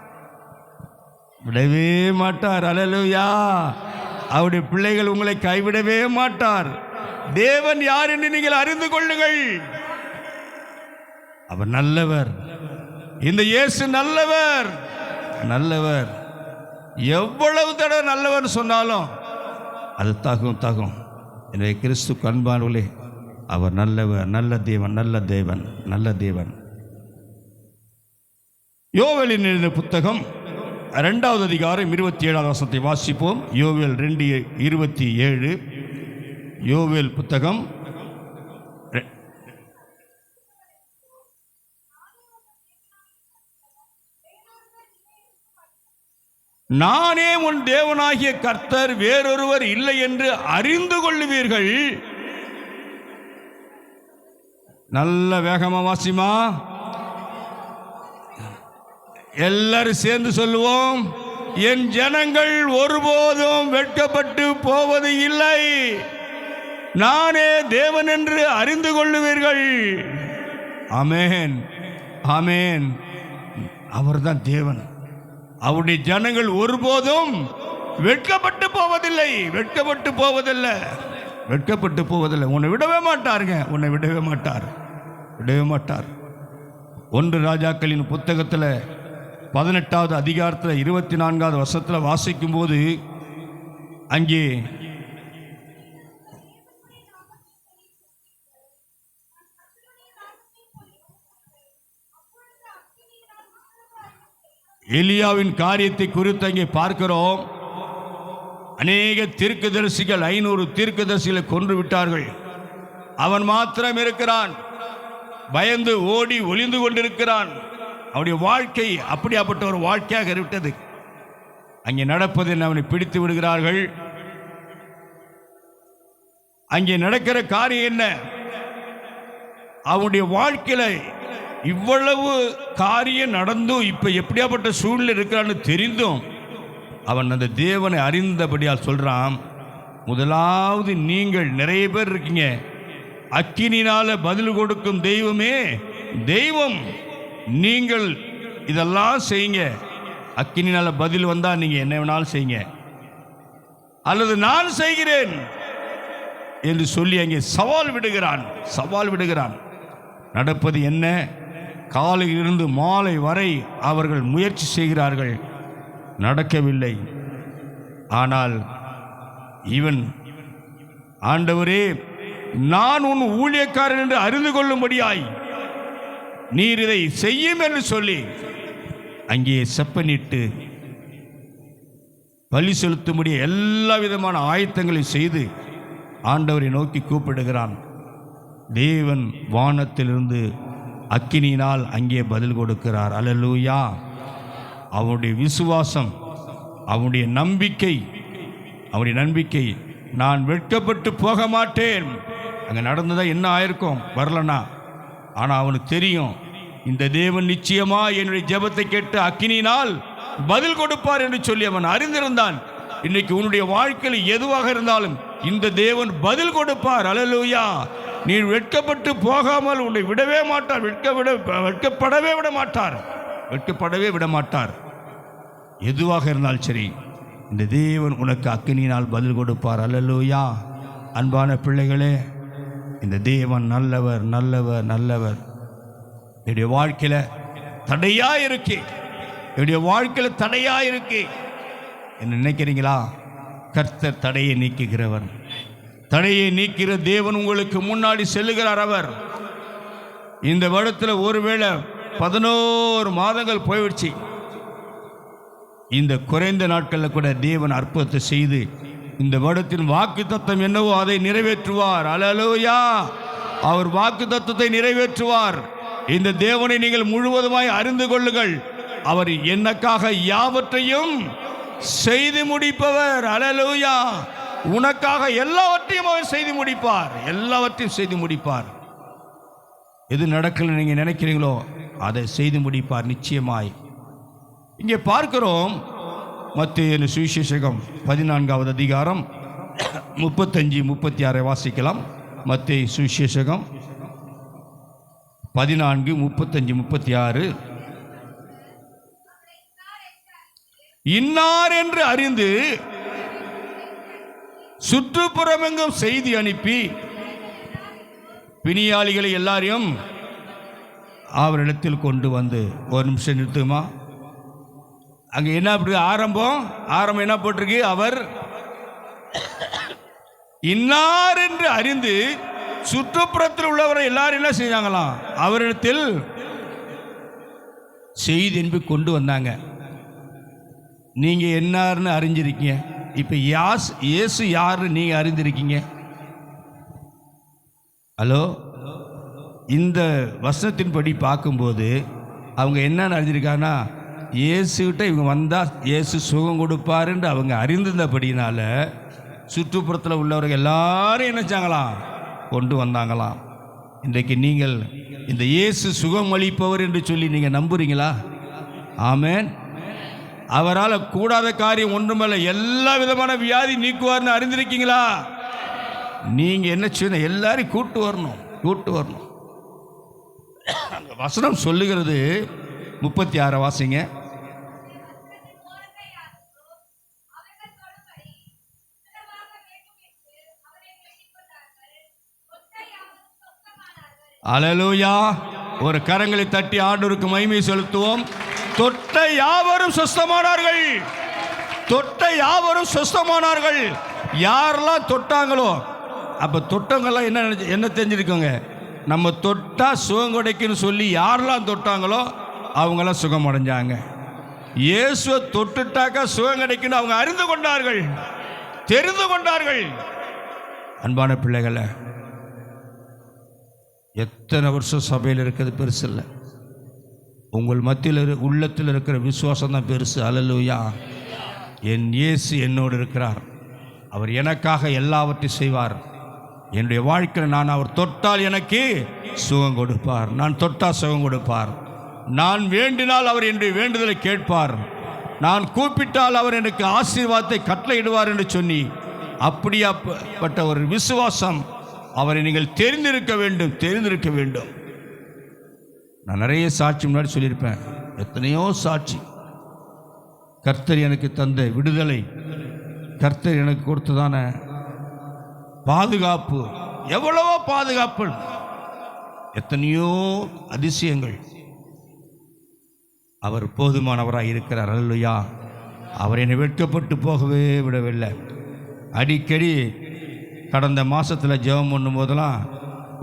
விடவே மாட்டார். அல்லேலூயா. அவருடைய பிள்ளைகள் உங்களை கைவிடவே மாட்டார். தேவன் யார் என்று நீங்கள் அறிந்து கொள்ளுங்கள். அவர் நல்லவர். இந்த இயேசு நல்லவர், நல்லவர். எவ்வளவு தடவை நல்லவர் சொன்னாலும் அது தகும். எனவே கிறிஸ்து அன்பானவர்களே, அவர் நல்லவர், நல்ல தேவன், நல்ல தேவன், நல்ல தேவன். யோவேலின் எழுதின புத்தகம் 2வது அதிகாரம் 27வது வசனத்தை வாசிப்போம். யோவேல் 2:27. யோவேல் புத்தகம் நானே உன் தேவனாகிய கர்த்தர், வேறொருவர் இல்லை என்று அறிந்து கொள்ளுவீர்கள். நல்ல வேகமா வாசிமா, எல்லாரும் சேர்ந்து சொல்லுவோம். என் ஜனங்கள் ஒருபோதும் வெட்கப்பட்டு போவது இல்லை, நானே தேவன் என்று அறிந்து கொள்ளுவீர்கள். ஆமென், ஆமென். அவர்தான் தேவன். அவருடைய ஜனங்கள் ஒருபோதும் வெட்கப்பட்டு போவதில்லை, வெட்கப்பட்டு போவதில்லை, வெட்கப்பட்டு போவதில்லை. உன்னை விடவே மாட்டாருங்க, உன்னை விடவே மாட்டார். விடவே மாட்டார். 1 ராஜாக்களின் புத்தகத்தில் 18வது அதிகாரத்தில் 24வது வசனத்தில் வாசிக்கும்போது அங்கே எலியாவின் காரியத்தை குறித்து அங்கே பார்க்கிறோம். அநேக தீர்க்கதரிசிகள் 500 தீர்க்கதரிசிகளை கொன்று விட்டார்கள். அவன் மாத்திரம் இருக்கிறான், பயந்து ஓடி ஒளிந்து கொண்டிருக்கிறான். அவனுடைய வாழ்க்கை அப்படியாப்பட்ட ஒரு வாழ்க்கையாக விட்டது. அங்கே நடப்பதை அவனை பிடித்து விடுகிறார்கள். அங்கே நடக்கிற காரியம் என்ன? அவனுடைய வாழ்க்கையில இவ்வளவு காரியம் நடந்தும் இப்ப எப்படியாப்பட்ட சூழ்நிலை இருக்கிறான்னு தெரிந்தும் அவன் அந்த தேவனை அறிந்தபடியால் சொல்றான், முதலாவது நீங்கள் நிறைய பேர் இருக்கீங்க, அக்கினினால பதில் கொடுக்கும் தெய்வமே தெய்வம், நீங்கள் இதெல்லாம் செய்யுங்க. அக்கினினால பதில் வந்தா நீங்க என்ன வேணாலும் செய்யுங்க, அல்லது நான் செய்கிறேன் என்று சொல்லி அங்கே சவால் விடுகிறான். நடப்பது என்ன? காலையில் இருந்து மாலை வரை அவர்கள் முயற்சி செய்கிறார்கள், நடக்கவில்லை. ஆனால் இவன், ஆண்டவரே, நான் உன் ஊழியக்காரன் என்று அறிந்து கொள்ளும்படியாய் நீர் இதை செய்யும் என்று சொல்லி அங்கே செப்பனிட்டு பலி செலுத்தும்படி எல்லா விதமான ஆயத்தங்களை செய்து ஆண்டவரை நோக்கி கூப்பிடுகிறான். தேவன் வானத்திலிருந்து அக்கினியினால் அங்கே பதில் கொடுக்கிறார். அல்லேலூயா. அவனுடைய விசுவாசம், அவனுடைய நம்பிக்கை, நான் வெட்கப்பட்டு போக மாட்டேன். அங்கே நடந்ததா என்ன ஆயிருக்கும் வரலனா, ஆனால் அவனுக்கு தெரியும், இந்த தேவன் நிச்சயமா என்னுடைய ஜெபத்தை கேட்டு அக்கினியினால் பதில் கொடுப்பார் என்று சொல்லி அவன் அறிந்திருந்தான். இன்னைக்கு உன்னுடைய வாழ்க்கையில் எதுவாக இருந்தாலும் இந்த தேவன் பதில் கொடுப்பார். அல்லேலூயா. நீ வெட்கப்பட்டு போகாமல் உன்னை விடவே மாட்டார், வெட்கப்படவே விட மாட்டார். எதுவாக இருந்தாலும் சரி, இந்த தேவன் உனக்கு அக்கினியினால் பதில் கொடுப்பார். அல்லேலூயா. அன்பான பிள்ளைகளே, இந்த தேவன் நல்லவர். என்னுடைய வாழ்க்கையில் தடையா இருக்கு என்ன நினைக்கிறீங்களா? கர்த்தர் தடையை நீக்குகிறவர். தடையை நீக்கிற தேவன் உங்களுக்கு முன்னாடி செல்லுகிறார். அவர் இந்த வருடத்தில் ஒருவேளை 11 மாதங்கள் போயிடுச்சு. இந்த குறைந்த நாட்களில் கூட தேவன் அற்புதத்தை செய்து இந்த வருடத்தின் வாக்கு தத்தம் என்னவோ அதை நிறைவேற்றுவார். அல்லேலூயா. அவர் வாக்கு தத்தத்தை நிறைவேற்றுவார். இந்த தேவனை நீங்கள் முழுவதுமாய் அறிந்து கொள்ளுங்கள். அவர் எனக்காக யாவற்றையும் செய்து முடிப்பவர். அல்லேலூயா. உனக்காக எல்லாவற்றையும் அவர் செய்து முடிப்பார். எது நடக்கல நீங்க நினைக்கிறீங்களோ அதை செய்து முடிப்பார் நிச்சயமாய். இங்கே பார்க்கிறோம், மத்தேயு சுவிசேஷம் 14வது அதிகாரம் 35-36 வாசிக்கலாம். மத்தேயு சுவிசேஷம் 14:35-36. இன்னார் என்று அறிந்து சுற்றுப்புறமெங்கும் செய்தி அனுப்பி பிணியாளிகளை எல்லாரையும் அவரிடத்தில் கொண்டு வந்து, ஒரு நிமிஷம் நிறுத்துமா, அங்கே என்ன அப்படி ஆரம்பம் என்ன போட்டிருக்கு? அவர் இன்னார் என்று அறிந்து சுற்றுப்புறத்தில் உள்ளவரை எல்லாரும் என்ன செஞ்சாங்களாம்? அவரிடத்தில் செய்தி அனுப்பி கொண்டு வந்தாங்க. நீங்க என்னார்னு அறிஞ்சிருக்கீங்க. இப்ப இயேசு யாருன்னு நீங்க அறிந்திருக்கீங்க? ஹலோ, இந்த வசனத்தின்படி பார்க்கும்போது அவங்க என்னன்னு அறிஞ்சிருக்காங்கன்னா, இயேசுகிட்ட இவங்க வந்தால் இயேசு சுகம் கொடுப்பாருன்னு அவங்க அறிந்திருந்தபடினால சுற்றுப்புறத்தில் உள்ளவர்கள் எல்லாரும் நினைச்சாங்களாம், கொண்டு வந்தாங்களாம். இன்றைக்கு நீங்கள் இந்த இயேசு சுகம் அளிப்பவர் என்று சொல்லி நீங்கள் நம்புறீங்களா? ஆமென். அவரால் கூடாத காரியம் ஒன்றுமல்ல, எல்லா விதமான வியாதி நீக்குவார்னு அறிந்திருக்கீங்களா? நீங்கள் என்ன செய்யணும்? எல்லாரையும் கூட்டு வரணும். வசனம் சொல்லுகிறது 36 வாசிங்க. அல்லேலூயா. ஒரு கரங்களை தட்டி ஆண்டவருக்கு மகிமை செலுத்துவோம். தொட்ட யாவரும் சுஸ்தமானார்கள். தொட்ட யாவரும் சுஸ்தமானார்கள். யாரெல்லாம் தொட்டாங்களோ, அப்போ தொட்டவங்கெல்லாம் என்ன தெரிஞ்சிருக்கோங்க, நம்ம தொட்டா சுகம் கிடைக்குன்னு சொல்லி யாரெல்லாம் தொட்டாங்களோ அவங்கெல்லாம் சுகம் அடைஞ்சாங்க. இயேசுவை தொட்டுட்டாக்கா சுகம் கிடைக்குன்னு அவங்க அறிந்து கொண்டார்கள், தெரிந்து கொண்டார்கள். அன்பான பிள்ளைகளை, எத்தனை வருஷம் சபையில் இருக்கிறது பெருசு இல்லை. உங்கள் மத்தியில் உள்ளத்தில் இருக்கிற விசுவாசம் தான் பெருசு. அல்லேலூயா. என் இயேசு என்னோடு இருக்கிறார். அவர் எனக்காக எல்லாவற்றையும் செய்வார். என்னுடைய வாழ்க்கையில் நான் அவர் தொட்டால் எனக்கு சுகம் கொடுப்பார். நான் தொட்டால் சுகம் கொடுப்பார். நான் வேண்டினால் அவர் என்னுடைய வேண்டுதலை கேட்பார். நான் கூப்பிட்டால் அவர் எனக்கு ஆசீர்வாதத்தை கட்டளையிடுவார் என்று சொல்லி அப்படியாப்பட்ட ஒரு விசுவாசம் அவரை நீங்கள் தெரிந்திருக்க வேண்டும், தெரிந்திருக்க வேண்டும். நான் நிறைய சாட்சி முன்னாடி சொல்லியிருப்பேன், எத்தனையோ சாட்சி. கர்த்தர் எனக்கு தந்த விடுதலை, கர்த்தர் எனக்கு கொடுத்ததான பாதுகாப்பு, எவ்வளவோ பாதுகாப்பு, எத்தனையோ அதிசயங்கள். அவர் போதுமானவராக இருக்கிறார். அல்லேலூயா. அவர் என்னை வெட்கப்பட்டு போகவே விடவில்லை. அடிக்கடி கடந்த மாதத்தில் ஜெபம் பண்ணும் போதெல்லாம்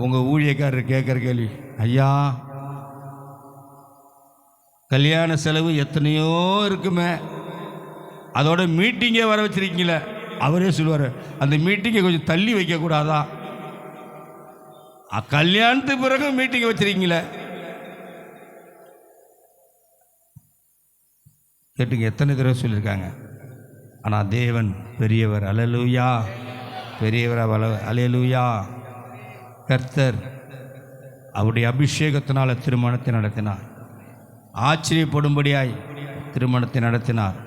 உங்கள் ஊழியக்காரர் கேட்குற கேள்வி, ஐயா கல்யாண செலவு எத்தனையோ இருக்குமே, அதோட மீட்டிங்கே வர வச்சிருக்கீங்களே. அவரே சொல்லுவார், அந்த மீட்டிங்கை கொஞ்சம் தள்ளி வைக்கக்கூடாதா? கல்யாணத்துக்கு பிறகு மீட்டிங்கை வச்சிருக்கீங்களே. கேட்டுங்க, எத்தனை தடவை சொல்லியிருக்காங்க. ஆனால் தேவன் பெரியவர். அல்லேலூயா. பெரியவர். அல்லேலூயா. கர்த்தர் அவருடைய அபிஷேகத்தினால திருமணத்தை நடத்தினார். ஆச்சரியப்படும்படியாய் திருமணத்தை நடத்தினார்.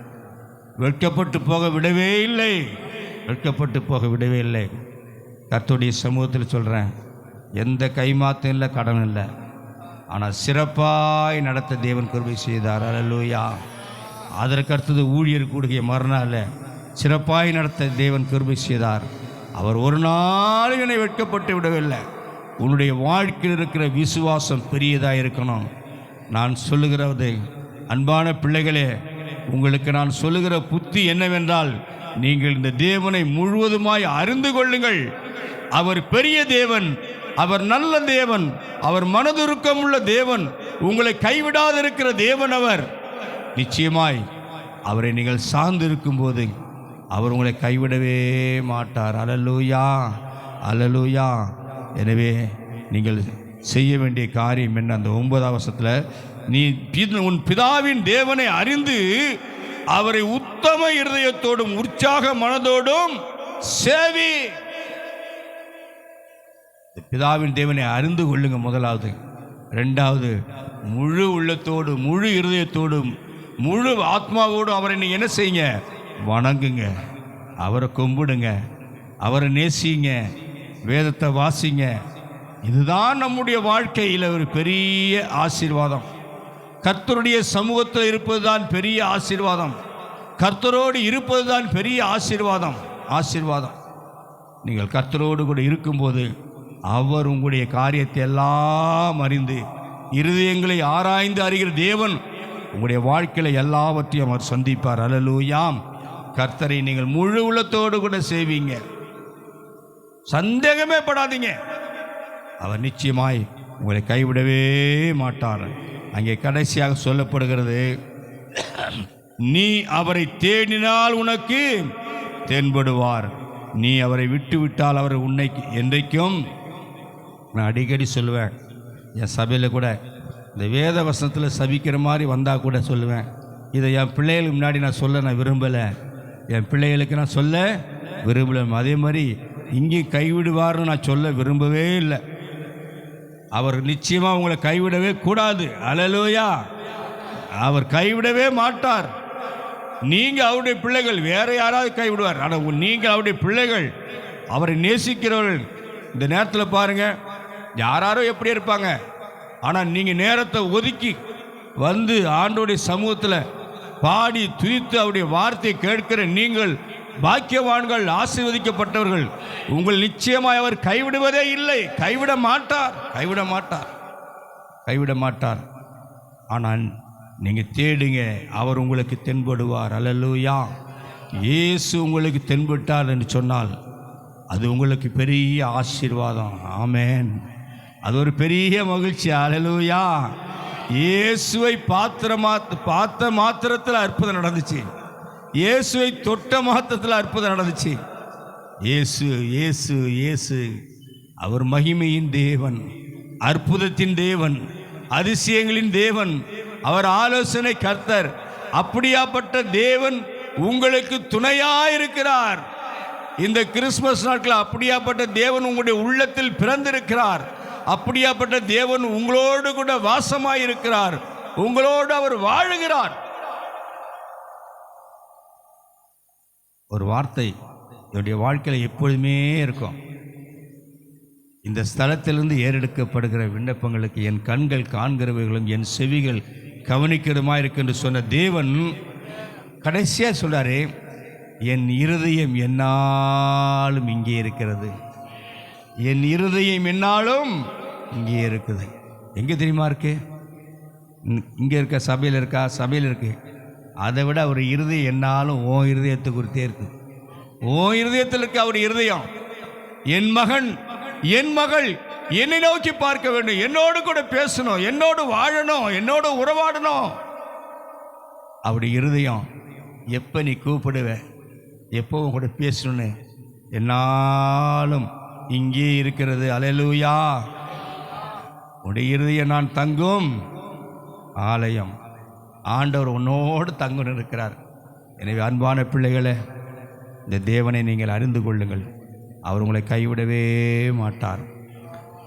வெட்கப்பட்டு போக விடவே இல்லை, வெட்கப்பட்டு போக விடவே இல்லை. கர்த்தருடைய சமூகத்தில் சொல்கிறேன், எந்த கைமாத்தம் இல்லை, கடன் இல்லை. ஆனால் சிறப்பாய் நடத்த தேவன் கிருபை செய்தார். அல்லேலூயா. அதற்கு அடுத்தது ஊழியர் கூடுகிய மறுநாள் சிறப்பாய் நடத்த தேவன் கிருபை செய்தார். அவர் ஒரு நாள் என்னை வெட்கப்பட்டு விடவில்லை. உன்னுடைய வாழ்க்கையில் இருக்கிற விசுவாசம் பெரியதாக இருக்கணும். நான் சொல்லுகிறது, அன்பான பிள்ளைகளே, உங்களுக்கு நான் சொல்லுகிற புத்தி என்னவென்றால், நீங்கள் இந்த தேவனை முழுவதுமாய் அறிந்து கொள்ளுங்கள். அவர் பெரிய தேவன், அவர் நல்ல தேவன், அவர் மனதுருக்கம் உள்ள தேவன், உங்களை கைவிடாதிருக்கிற தேவன். அவர் நிச்சயமாய் அவரை நீங்கள் சார்ந்து இருக்கும்போது அவர் உங்களை கைவிடவே மாட்டார். அல்லேலூயா. அல்லேலூயா. எனவே நீங்கள் செய்ய வேண்டிய காரியம் என்ன? அந்த 9ஆம் வசனத்தில், நீ உன் பிதாவின் தேவனை அறிந்து அவரை உத்தம இருதயத்தோடும் உற்சாக மனதோடும் சேவி. பிதாவின் தேவனை அறிந்து கொள்ளுங்க முதலாவது. ரெண்டாவது, முழு உள்ளத்தோடும் முழு இருதயத்தோடும் முழு ஆத்மாவோடும் அவரை நீங்கள் என்ன செய்யுங்க? வணங்குங்க, அவரை கும்பிடுங்க, அவரை நேசிங்க, வேதத்தை வாசிங்க. இதுதான் நம்முடைய வாழ்க்கையில் ஒரு பெரிய ஆசீர்வாதம். கர்த்தருடைய சமூகத்தில் இருப்பது தான் பெரிய ஆசீர்வாதம். கர்த்தரோடு இருப்பது தான் பெரிய ஆசீர்வாதம். ஆசீர்வாதம். நீங்கள் கர்த்தரோடு கூட இருக்கும்போது அவர் உங்களுடைய காரியத்தை எல்லாம் அறிந்து, இருதயங்களை ஆராய்ந்து அறிகிற தேவன் உங்களுடைய வாழ்க்கையில் எல்லாவற்றையும் அவர் சந்திப்பார். அல்லேலூயாம். கர்த்தரை நீங்கள் முழு உள்ளத்தோடு கூட செய்வீங்க, சந்தேகமே படாதீங்க. அவர் நிச்சயமாய் உங்களை கைவிடவே மாட்டார். அங்கே கடைசியாக சொல்லப்படுகிறது, நீ அவரை தேடினால் உனக்கு தென்படுவார், நீ அவரை விட்டு விட்டால் அவர் உன்னை என்றைக்கும். நான் அடிக்கடி சொல்லுவேன், என் சபையில் கூட இந்த வேத வசனத்தில் சபிக்கிற மாதிரி வந்தால் கூட சொல்லுவேன். இதை என் பிள்ளைகளுக்கு முன்னாடி நான் விரும்பலை, என் பிள்ளைகளுக்கு நான் சொல்ல விரும்பலை. அதே மாதிரி இங்கேயும் கைவிடுவார்னு நான் சொல்ல விரும்பவே இல்லை. அவர் நிச்சயமாக உங்களை கைவிடவே கூடாது. அல்லேலூயா. அவர் கைவிடவே மாட்டார். நீங்கள் அவருடைய பிள்ளைகள், வேறு யாராவது கைவிடுவார். ஆனால் நீங்கள் அவருடைய பிள்ளைகள், அவரை நேசிக்கிறவர்கள். இந்த நேரத்தில் பாருங்கள், யாராரோ எப்படி இருப்பாங்க, ஆனால் நீங்கள் நேரத்தை ஒதுக்கி வந்து ஆண்டோடைய சமூகத்தில் பாடி துதித்து அவருடைய வார்த்தையை கேட்கிற நீங்கள் பாக்கியவான்கள், ஆசீர்வதிக்கப்பட்டவர்கள். உங்கள் நிச்சயமாய் அவர் கைவிடுவதே இல்லை, கைவிட மாட்டார், கைவிட மாட்டார், கைவிட மாட்டார். ஆனால் நீங்கள் தேடுங்க, அவர் உங்களுக்கு தென்படுவார். அல்லேலூயா. இயேசு உங்களுக்கு தென்பட்டார் என்று சொன்னால் அது உங்களுக்கு பெரிய ஆசீர்வாதம். ஆமென். அது ஒரு பெரிய மகிழ்ச்சி. அல்லேலூயா. இயேசுவை பார்த்த மாத்திரத்தில் அற்புதம் நடந்துச்சு. இயேசுவை தொட்ட மாத்திரத்தில் அற்புதம் நடந்துச்சு. இயேசு இயேசு இயேசு அவர் மகிமையின் தேவன், அற்புதத்தின் தேவன், அதிசயங்களின் தேவன், அவர் ஆலோசனை கர்த்தர். அப்படியாப்பட்ட தேவன் உங்களுக்கு துணையாயிருக்கிறார். இந்த கிறிஸ்துமஸ் நாட்கள் அப்படியாப்பட்ட தேவன் உங்களுடைய உள்ளத்தில் பிறந்திருக்கிறார். அப்படியாப்பட்ட தேவன் உங்களோடு கூட வாசமாயிருக்கிறார், உங்களோடு அவர் வாழுகிறார். ஒரு வார்த்தை என்னுடைய வாழ்க்கையில் எப்பொழுதுமே இருக்கும். இந்த ஸ்தலத்திலிருந்து ஏறெடுக்கப்படுகிற விண்ணப்பங்களுக்கு என் கண்கள் காண்கிறவைகளும் என் செவிகள் கவனிக்கிறதுமா இருக்கு என்று சொன்ன தேவன் கடைசியாக சொல்றாரு, என் இருதயம் என்னாலும் இங்கே இருக்கிறது, என் இருதயம் என்னாலும் இங்கே இருக்குது. எங்கே தெரியுமா இருக்கு? இங்கே இருக்க சபையில் இருக்கா? சபையில் இருக்கு. அதை விட அவர் இருதயம் என்னாலும் ஓ இருதயத்தை குறித்தே இருக்கு. ஓ இருதயத்தில் இருக்க அவர் இருதயம். என் மகன், என் மகள் என்னை நோக்கி பார்க்க வேண்டும், என்னோடு கூட பேசணும், என்னோடு வாழணும், என்னோடு உறவாடணும். அவருடைய இருதயம் எப்போ நீ கூப்பிடுவ, எப்போ கூட பேசணுன்னு என்னாலும் இங்கே இருக்கிறது. அல்லேலூயா. உடைய இருதயம் நான் தங்கும் ஆலயம். ஆண்டவர் உன்னோடு தங்குன்னு இருக்கிறார். எனவே அன்பான பிள்ளைகளே, இந்த தேவனை நீங்கள் அறிந்து கொள்ளுங்கள். அவர் உங்களை கைவிடவே மாட்டார்.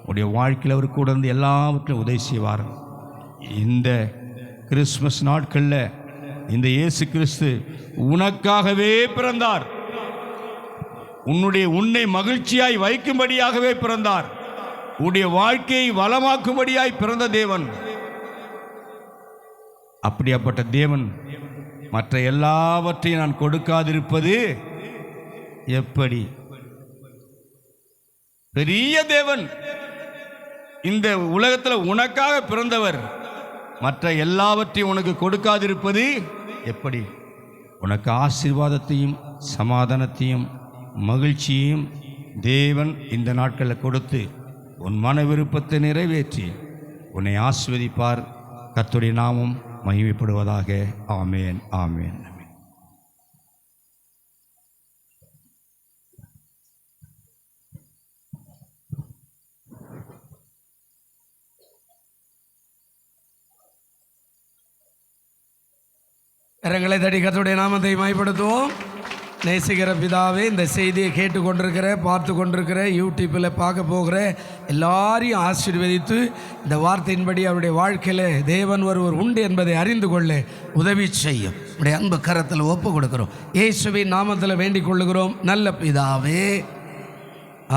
உடைய வாழ்க்கையில் அவர் கூட இருந்து எல்லாவற்றையும் உதவி செய்வார். இந்த கிறிஸ்மஸ் நாட்களில் இந்த இயேசு கிறிஸ்து உனக்காகவே பிறந்தார். உன்னை மகிழ்ச்சியாய் வைக்கும்படியாகவே பிறந்தார். உன்னுடைய வாழ்க்கையை வளமாக்கும்படியாய் பிறந்த தேவன். அப்படியாப்பட்ட தேவன் மற்ற எல்லாவற்றையும் நான் கொடுக்காதிருப்பது எப்படி? பெரிய தேவன் இந்த உலகத்தில் உனக்காக பிறந்தவர் மற்ற எல்லாவற்றையும் உனக்கு கொடுக்காதிருப்பது எப்படி? உனக்கு ஆசீர்வாதத்தையும் சமாதானத்தையும் மகிழ்ச்சியையும் தேவன் இந்த நாட்களில் கொடுத்து உன் மன விருப்பத்தை நிறைவேற்றி உன்னை ஆசீர்வதிப்பார். கர்த்தருடைய நாமம் மகிமைப்படுவதாக. ஆமேன், ஆமேன். கரங்களை தட்டி கர்த்தருடைய நாமத்தை மகிமைப்படுத்துவோம். நேசிக்கிற பிதாவே, இந்த செய்தியை கேட்டுக்கொண்டிருக்கிற, பார்த்து கொண்டிருக்கிற, யூடியூப்பில் பார்க்க போகிற எல்லாரையும் ஆசீர்வதித்து இந்த வார்த்தையின்படி அவருடைய வாழ்க்கையில் தேவன் ஒருவர் உண்டு என்பதை அறிந்து கொள்ள உதவி செய்யும். உடைய அன்பு கரத்தில் ஒப்பு கொடுக்கிறோம். இயேசுவின் நாமத்தில் வேண்டிக் கொள்ளுகிறோம் நல்ல பிதாவே.